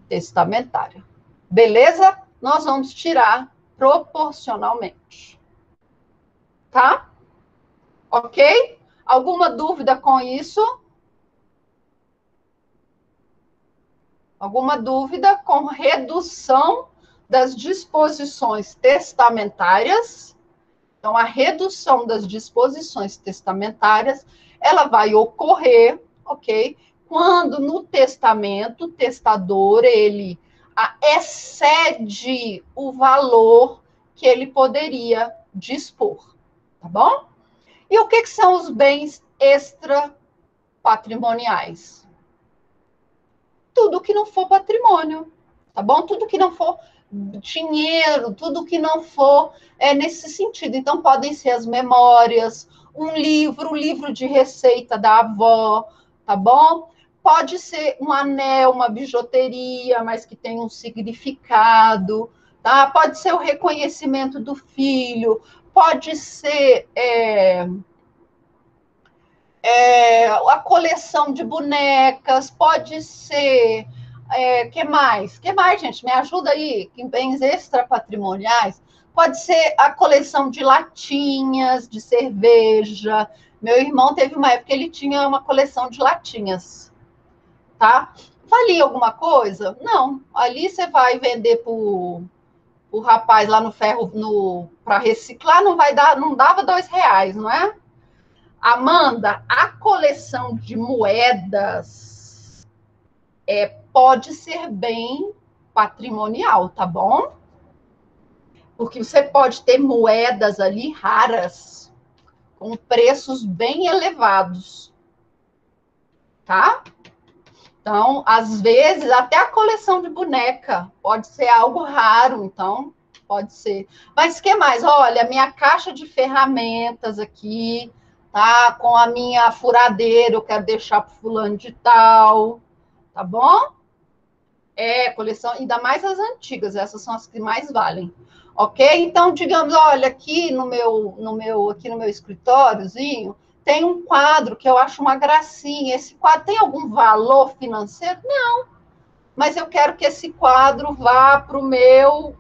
testamentária. Beleza? Nós vamos tirar proporcionalmente. Tá? Ok? Alguma dúvida com isso? Alguma dúvida com redução das disposições testamentárias? Então, a redução das disposições testamentárias, ela vai ocorrer, ok? Quando no testamento, o testador, ele excede o valor que ele poderia dispor, tá bom? E o que são os bens extrapatrimoniais? Tudo que não for patrimônio, tá bom? Tudo que não for dinheiro, tudo que não for nesse sentido. Então, podem ser as memórias, um livro de receita da avó, tá bom? Pode ser um anel, uma bijuteria, mas que tem um significado, tá? Pode ser o reconhecimento do filho, pode ser a coleção de bonecas, pode ser... que mais? Que mais, gente? Me ajuda aí. Que bens extrapatrimoniais? Pode ser a coleção de latinhas, de cerveja. Meu irmão teve uma época que ele tinha uma coleção de latinhas, tá? Valia alguma coisa? Não. Ali você vai vender para o rapaz lá no ferro para reciclar, não dava R$ 2, não é? Amanda, a coleção de moedas pode ser bem patrimonial, tá bom? Porque você pode ter moedas ali raras, com preços bem elevados, tá? Então, às vezes, até a coleção de boneca pode ser algo raro, então, pode ser. Mas o que mais? Olha, minha caixa de ferramentas aqui, tá? Com a minha furadeira, eu quero deixar para fulano de tal, tá bom? Coleção, ainda mais as antigas, essas são as que mais valem. Ok? Então, digamos, olha, aqui aqui no meu escritóriozinho, tem um quadro que eu acho uma gracinha. Esse quadro tem algum valor financeiro? Não. Mas eu quero que esse quadro vá para o meu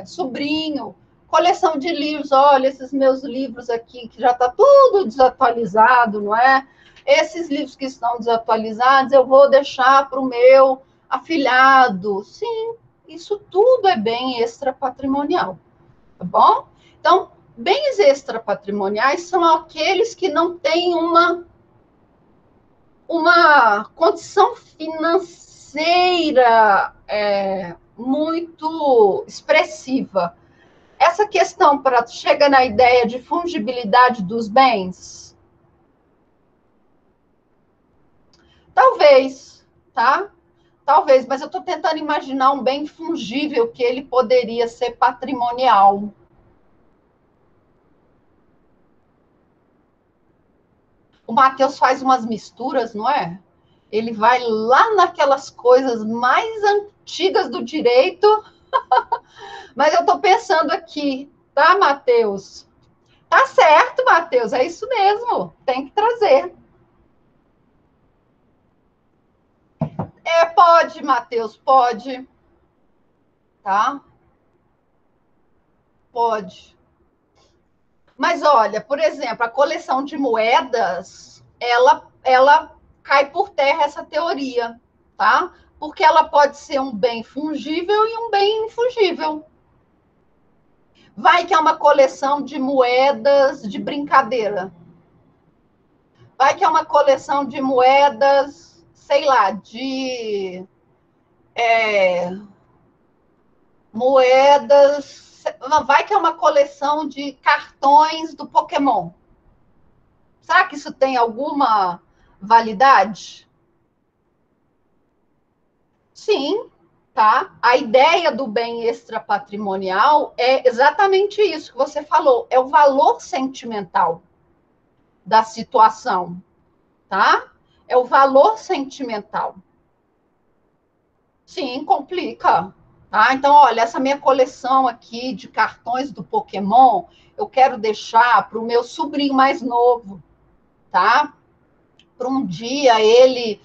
sobrinho. Coleção de livros, olha, esses meus livros aqui, que já está tudo desatualizado, não é? Esses livros que estão desatualizados, eu vou deixar para o meu afilhado. Sim, isso tudo é bem extrapatrimonial, tá bom? Então, bens extrapatrimoniais são aqueles que não têm uma condição financeira muito expressiva. Essa questão chega na ideia de fungibilidade dos bens? Talvez, tá? Talvez, mas eu estou tentando imaginar um bem fungível que ele poderia ser patrimonial. O Matheus faz umas misturas, não é? Ele vai lá naquelas coisas mais antigas do direito. Mas eu estou pensando aqui, tá, Matheus? Tá certo, Matheus, é isso mesmo. Tem que trazer. Pode, Matheus, pode. Tá? Pode. Mas olha, por exemplo, a coleção de moedas, ela cai por terra essa teoria, tá? Porque ela pode ser um bem fungível e um bem infungível. Vai que é uma coleção de moedas de brincadeira. Vai que é uma coleção de moedas, sei lá, moedas. Vai que é uma coleção de cartões do Pokémon. Será que isso tem alguma validade? Sim, tá? A ideia do bem extrapatrimonial é exatamente isso que você falou, é o valor sentimental da situação, tá? É o valor sentimental. Sim, complica. Tá? Então, olha, essa minha coleção aqui de cartões do Pokémon, eu quero deixar para o meu sobrinho mais novo, tá? Para um dia ele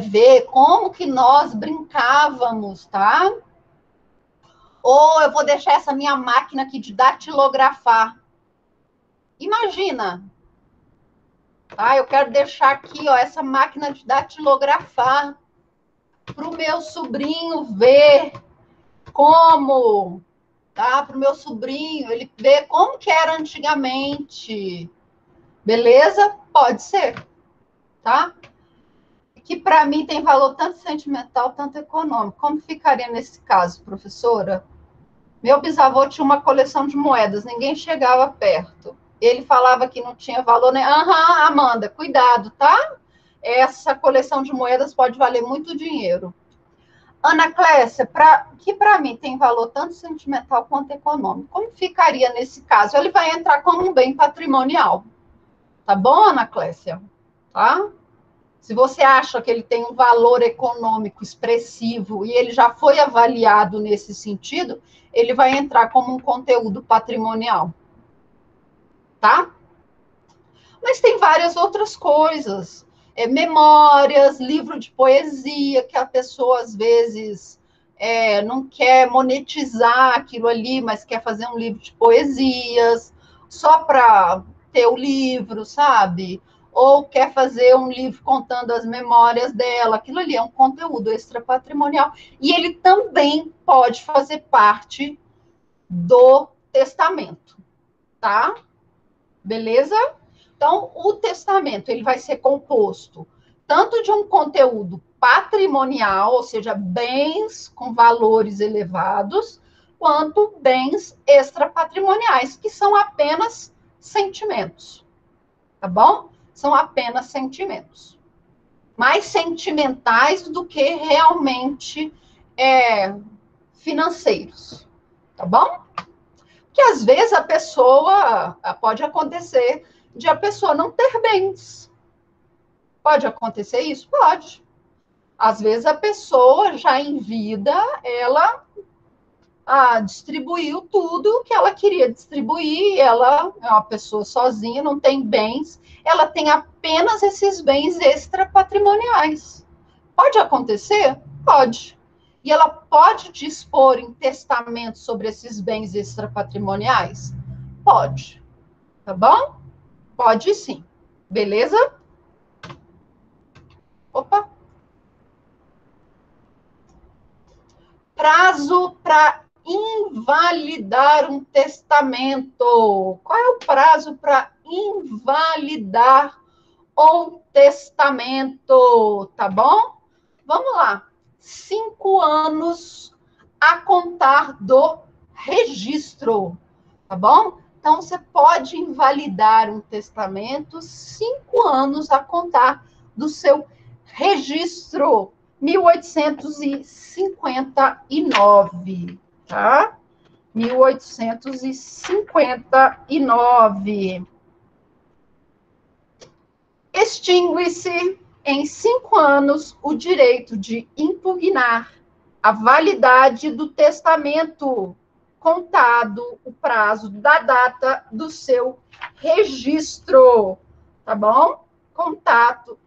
ver como que nós brincávamos, tá? Ou eu vou deixar essa minha máquina aqui de datilografar. Imagina, tá? Eu quero deixar aqui, ó, essa máquina de datilografar para o meu sobrinho ver como, tá? Para o meu sobrinho, ele ver como que era antigamente. Beleza? Pode ser, tá? Que para mim tem valor tanto sentimental, tanto econômico. Como ficaria nesse caso, professora? Meu bisavô tinha uma coleção de moedas, ninguém chegava perto. Ele falava que não tinha valor, né? Aham, Amanda, cuidado, tá? Essa coleção de moedas pode valer muito dinheiro. Ana Clécia, que para mim tem valor tanto sentimental quanto econômico. Como ficaria nesse caso? Ele vai entrar como um bem patrimonial. Tá bom, Ana Clécia? Tá? Se você acha que ele tem um valor econômico expressivo e ele já foi avaliado nesse sentido, ele vai entrar como um conteúdo patrimonial. Tá? Mas tem várias outras coisas. Memórias, livro de poesia, que a pessoa, às vezes, não quer monetizar aquilo ali, mas quer fazer um livro de poesias, só para ter o livro, sabe? ou quer fazer um livro contando as memórias dela, aquilo ali é um conteúdo extrapatrimonial. E ele também pode fazer parte do testamento, tá? Beleza? Então, o testamento ele vai ser composto tanto de um conteúdo patrimonial, ou seja, bens com valores elevados, quanto bens extrapatrimoniais, que são apenas sentimentos, tá bom? São apenas sentimentos. Mais sentimentais do que realmente financeiros, tá bom? Que às vezes a pessoa, pode acontecer de a pessoa não ter bens. Pode acontecer isso? Pode. Às vezes a pessoa já em vida, ela distribuiu tudo que ela queria distribuir, ela é uma pessoa sozinha, não tem bens, ela tem apenas esses bens extrapatrimoniais. Pode acontecer? Pode. E ela pode dispor em testamento sobre esses bens extrapatrimoniais? Pode. Tá bom? Pode sim. Beleza? Opa! Prazo para invalidar um testamento. Qual é o prazo para invalidar um testamento? Tá bom? Vamos lá. 5 anos a contar do registro. Tá bom? Então, você pode invalidar um testamento 5 anos a contar do seu registro. 1859, tá? 1859. Extingue-se em 5 anos o direito de impugnar a validade do testamento, contado o prazo da data do seu registro, tá bom?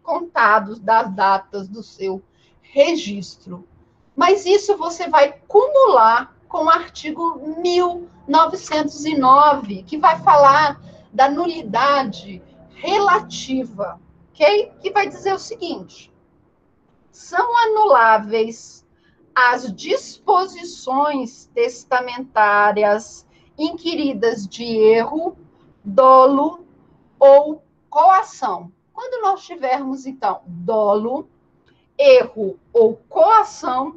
Contados das datas do seu registro. Mas isso você vai cumular com o artigo 1909, que vai falar da nulidade relativa, ok? Que vai dizer o seguinte: são anuláveis as disposições testamentárias inquiridas de erro, dolo ou coação. Quando nós tivermos, então, dolo, erro ou coação,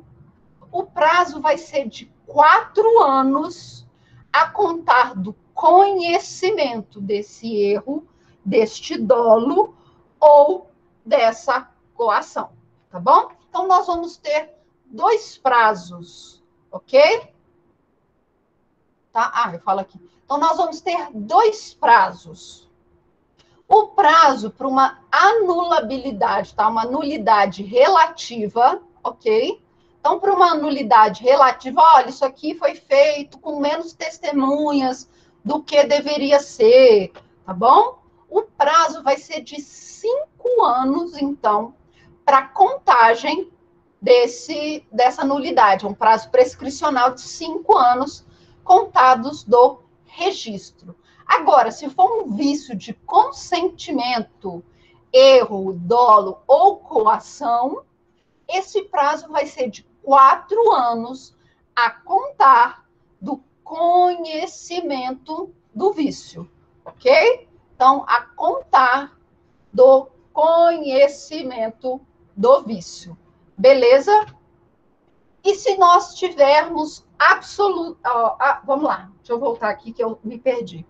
o prazo vai ser de 4 anos a contar do conhecimento desse erro, deste dolo ou dessa coação, tá bom? Então, nós vamos ter 2 prazos, ok? Tá? Eu falo aqui. Então, nós vamos ter 2 prazos. O prazo para uma anulabilidade, tá? Uma nulidade relativa, ok? Então, para uma nulidade relativa, olha, isso aqui foi feito com menos testemunhas do que deveria ser, tá bom? O prazo vai ser de 5 anos, então, para contagem dessa nulidade, um prazo prescricional de 5 anos contados do registro. Agora, se for um vício de consentimento, erro, dolo ou coação, esse prazo vai ser de 4 anos a contar do conhecimento do vício, ok? Então, a contar do conhecimento do vício. Beleza? E se nós tivermos absoluto... vamos lá, deixa eu voltar aqui que eu me perdi.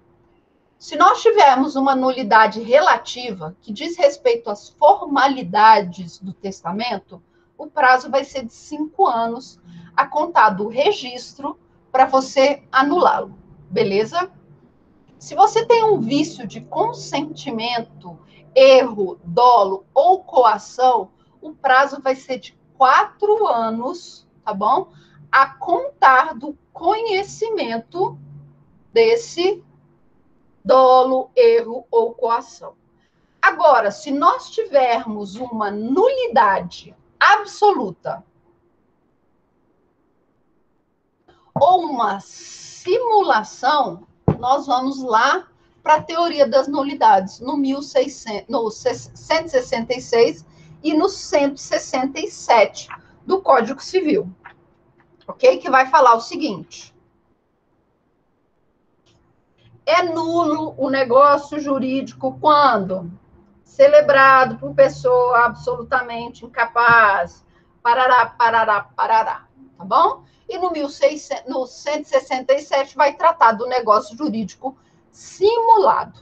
Se nós tivermos uma nulidade relativa, que diz respeito às formalidades do testamento, o prazo vai ser de 5 anos a contar do registro para você anulá-lo, beleza? Se você tem um vício de consentimento, erro, dolo ou coação, o prazo vai ser de 4 anos, tá bom? A contar do conhecimento desse dolo, erro ou coação. Agora, se nós tivermos uma nulidade absoluta ou uma simulação, nós vamos lá para a teoria das nulidades, no 166 e no 167 do Código Civil, ok? Que vai falar o seguinte: é nulo o negócio jurídico quando celebrado por pessoa absolutamente incapaz, parará, parará, parará, tá bom? E no 167 vai tratar do negócio jurídico simulado,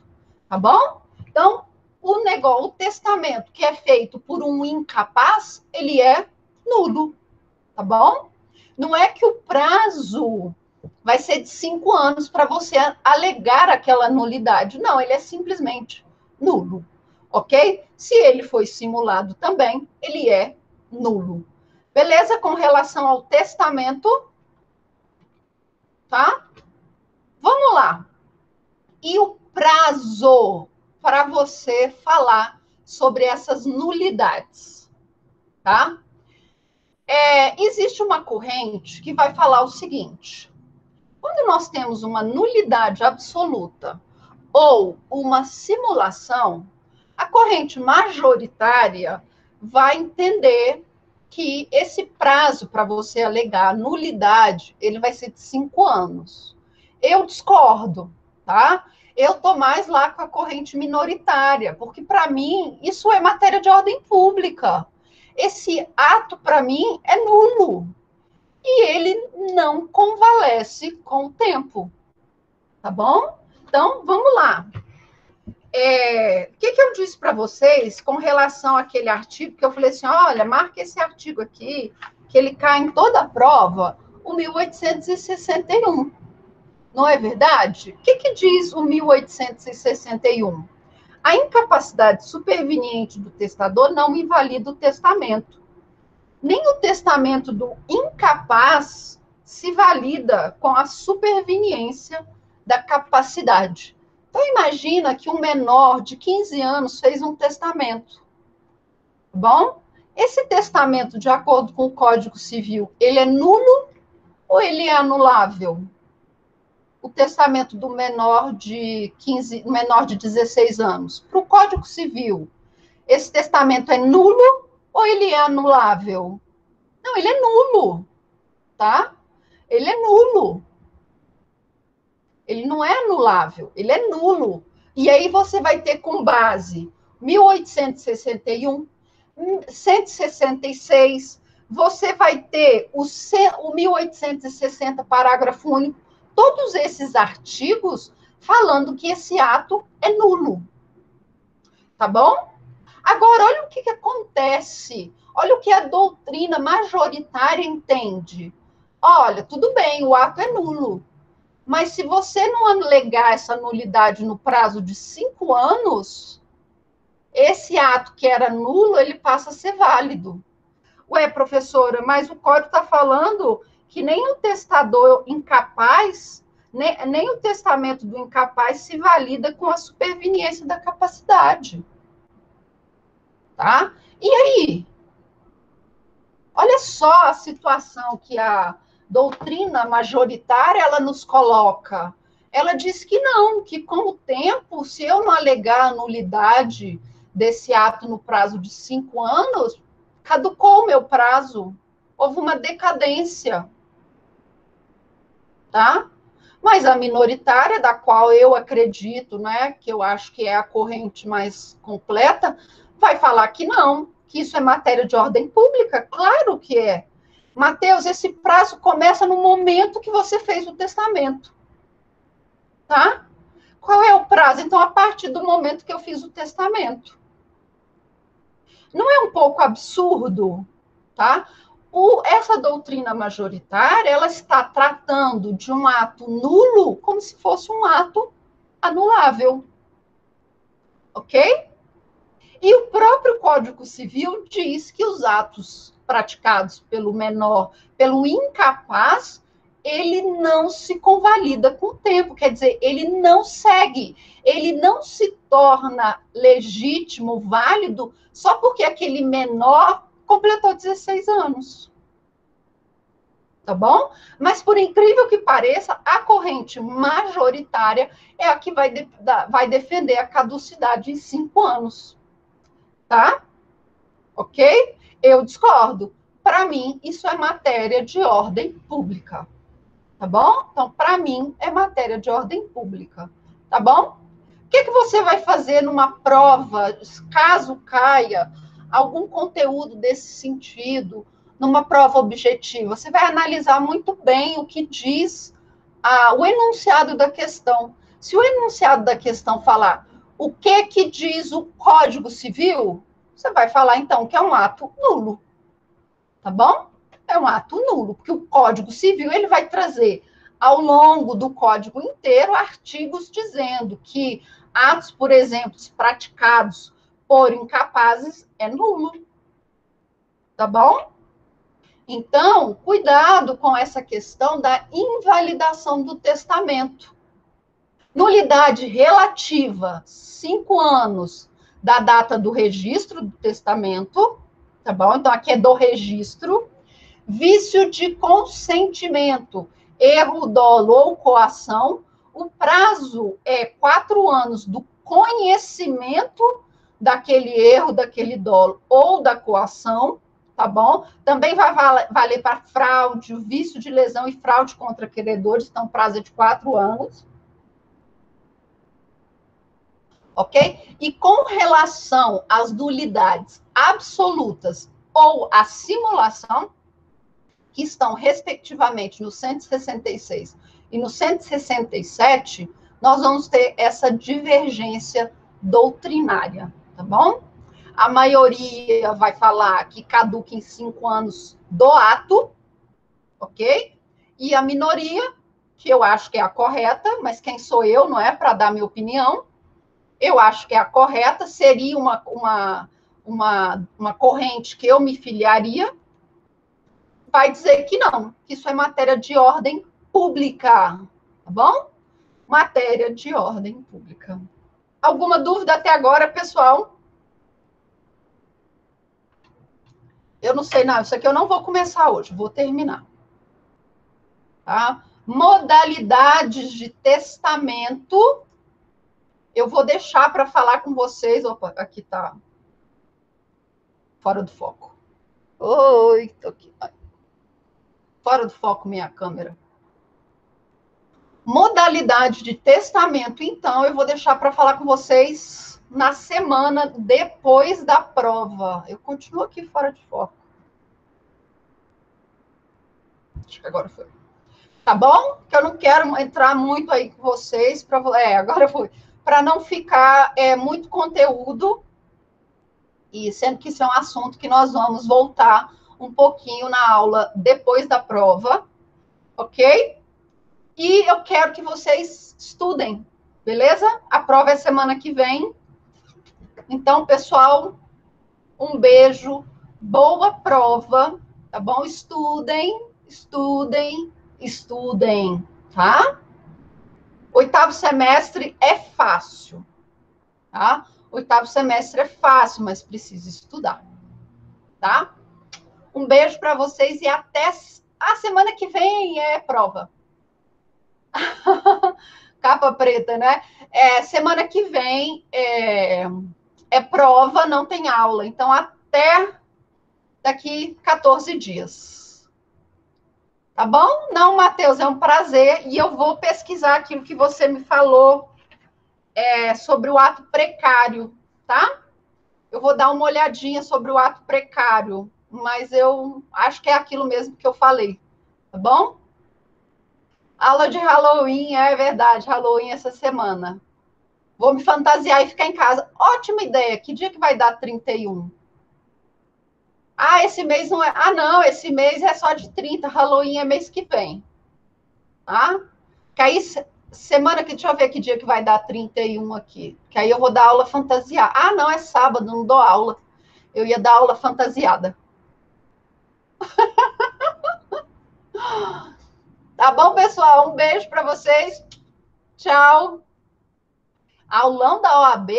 tá bom? Então, o testamento que é feito por um incapaz, ele é nulo, tá bom? Não é que o prazo vai ser de 5 anos para você alegar aquela nulidade. Não, ele é simplesmente nulo, ok? Se ele foi simulado também, ele é nulo. Beleza? Com relação ao testamento, tá? Vamos lá. E o prazo para você falar sobre essas nulidades, tá? Existe uma corrente que vai falar o seguinte: quando nós temos uma nulidade absoluta ou uma simulação, a corrente majoritária vai entender que esse prazo para você alegar nulidade, ele vai ser de 5 anos. Eu discordo, tá? Eu estou mais lá com a corrente minoritária, porque para mim isso é matéria de ordem pública. Esse ato, para mim, é nulo. E ele não convalesce com o tempo. Tá bom? Então, vamos lá. O que eu disse para vocês com relação àquele artigo, que eu falei assim, olha, marca esse artigo aqui, que ele cai em toda a prova, o 1861. Não é verdade? O que diz o 1861? A incapacidade superveniente do testador não invalida o testamento. Nem o testamento do incapaz se valida com a superveniência da capacidade. Então, imagina que um menor de 15 anos fez um testamento. Tá bom? Esse testamento, de acordo com o Código Civil, ele é nulo ou ele é anulável? O testamento do menor de 16 anos. Para o Código Civil, esse testamento é nulo ou ele é anulável? Não, ele é nulo, tá? Ele é nulo. Ele não é anulável, ele é nulo. E aí você vai ter com base 1861, 166, você vai ter o 1860, parágrafo único, todos esses artigos falando que esse ato é nulo. Tá bom? Agora, olha o que acontece. Olha o que a doutrina majoritária entende. Olha, tudo bem, o ato é nulo. Mas se você não alegar essa nulidade no prazo de 5 anos, esse ato que era nulo, ele passa a ser válido. Ué, professora, mas o código está falando que nem o testador incapaz, nem o testamento do incapaz se valida com a superveniência da capacidade. Tá? E aí? Olha só a situação que a doutrina majoritária ela nos coloca. Ela diz que não, que com o tempo, se eu não alegar a nulidade desse ato no prazo de 5 anos, caducou o meu prazo. Houve uma decadência. Tá? Mas a minoritária, da qual eu acredito, né, que eu acho que é a corrente mais completa, vai falar que não, que isso é matéria de ordem pública. Claro que é. Mateus, esse prazo começa no momento que você fez o testamento. Tá? Qual é o prazo? Então, a partir do momento que eu fiz o testamento. Não é um pouco absurdo, tá? Essa doutrina majoritária, ela está tratando de um ato nulo como se fosse um ato anulável. Ok? E o próprio Código Civil diz que os atos praticados pelo menor, pelo incapaz, ele não se convalida com o tempo, quer dizer, ele não segue, ele não se torna legítimo, válido, só porque aquele menor completou 16 anos. tá bom? Mas, por incrível que pareça, a corrente majoritária é a que vai defender a caducidade em 5 anos, tá? Ok? Eu discordo. Para mim, isso é matéria de ordem pública, tá bom? Então, para mim, é matéria de ordem pública, tá bom? O que você vai fazer numa prova, caso caia algum conteúdo desse sentido, numa prova objetiva? Você vai analisar muito bem o que diz o enunciado da questão. Se o enunciado da questão falar o que diz o Código Civil, você vai falar, então, que é um ato nulo, tá bom? É um ato nulo, porque o Código Civil ele vai trazer, ao longo do Código inteiro, artigos dizendo que atos, por exemplo, praticados por incapazes é nulo, tá bom? Então, cuidado com essa questão da invalidação do testamento. Nulidade relativa, 5 anos da data do registro do testamento, tá bom? Então, aqui é do registro. Vício de consentimento, erro, dolo ou coação. O prazo é 4 anos do conhecimento daquele erro, daquele dolo ou da coação, tá bom? Também vai valer para fraude, vício de lesão e fraude contra credores, então prazo é de 4 anos. Ok? E com relação às nulidades absolutas ou à simulação, que estão, respectivamente, no 166 e no 167, nós vamos ter essa divergência doutrinária, tá bom? A maioria vai falar que caduca em 5 anos do ato, ok? E a minoria, que eu acho que é a correta, mas quem sou eu, não é para dar minha opinião, eu acho que é a correta, seria uma corrente que eu me filiaria, vai dizer que não, que isso é matéria de ordem pública, tá bom? Matéria de ordem pública. Alguma dúvida até agora, pessoal? Eu não sei, não, isso aqui eu não vou começar hoje, vou terminar. Tá? Modalidades de testamento, eu vou deixar para falar com vocês. Opa, aqui tá fora do foco. Oi, tô aqui. Fora do foco minha câmera. Modalidade de testamento, então, eu vou deixar para falar com vocês na semana depois da prova. Eu continuo aqui fora de foco. Acho que agora foi. Tá bom? Que eu não quero entrar muito aí com vocês. Agora foi. Para não ficar muito conteúdo. E sendo que isso é um assunto que nós vamos voltar um pouquinho na aula depois da prova. Ok? E eu quero que vocês estudem, beleza? A prova é semana que vem. Então, pessoal, um beijo, boa prova, tá bom? Estudem, estudem, estudem, tá? 8º semestre é fácil, tá? 8º semestre é fácil, mas precisa estudar, tá? Um beijo para vocês e até a semana que vem é prova. Capa preta, né? Semana que vem é prova, não tem aula. Então, até daqui 14 dias. Tá bom? Não, Matheus, é um prazer. E eu vou pesquisar aquilo que você me falou sobre o ato precário, tá? Eu vou dar uma olhadinha sobre o ato precário, mas eu acho que é aquilo mesmo que eu falei, tá bom? Aula de Halloween, é verdade, Halloween essa semana. Vou me fantasiar e ficar em casa. Ótima ideia. Que dia que vai dar 31? Ah, esse mês não é. Ah, não, esse mês é só de 30. Halloween é mês que vem. Tá? Que aí, semana que. Deixa eu ver que dia que vai dar 31 aqui. Que aí eu vou dar aula fantasiada. Ah, não, é sábado, não dou aula. Eu ia dar aula fantasiada. Tá bom, pessoal? Um beijo para vocês. Tchau. Aulão da OAB?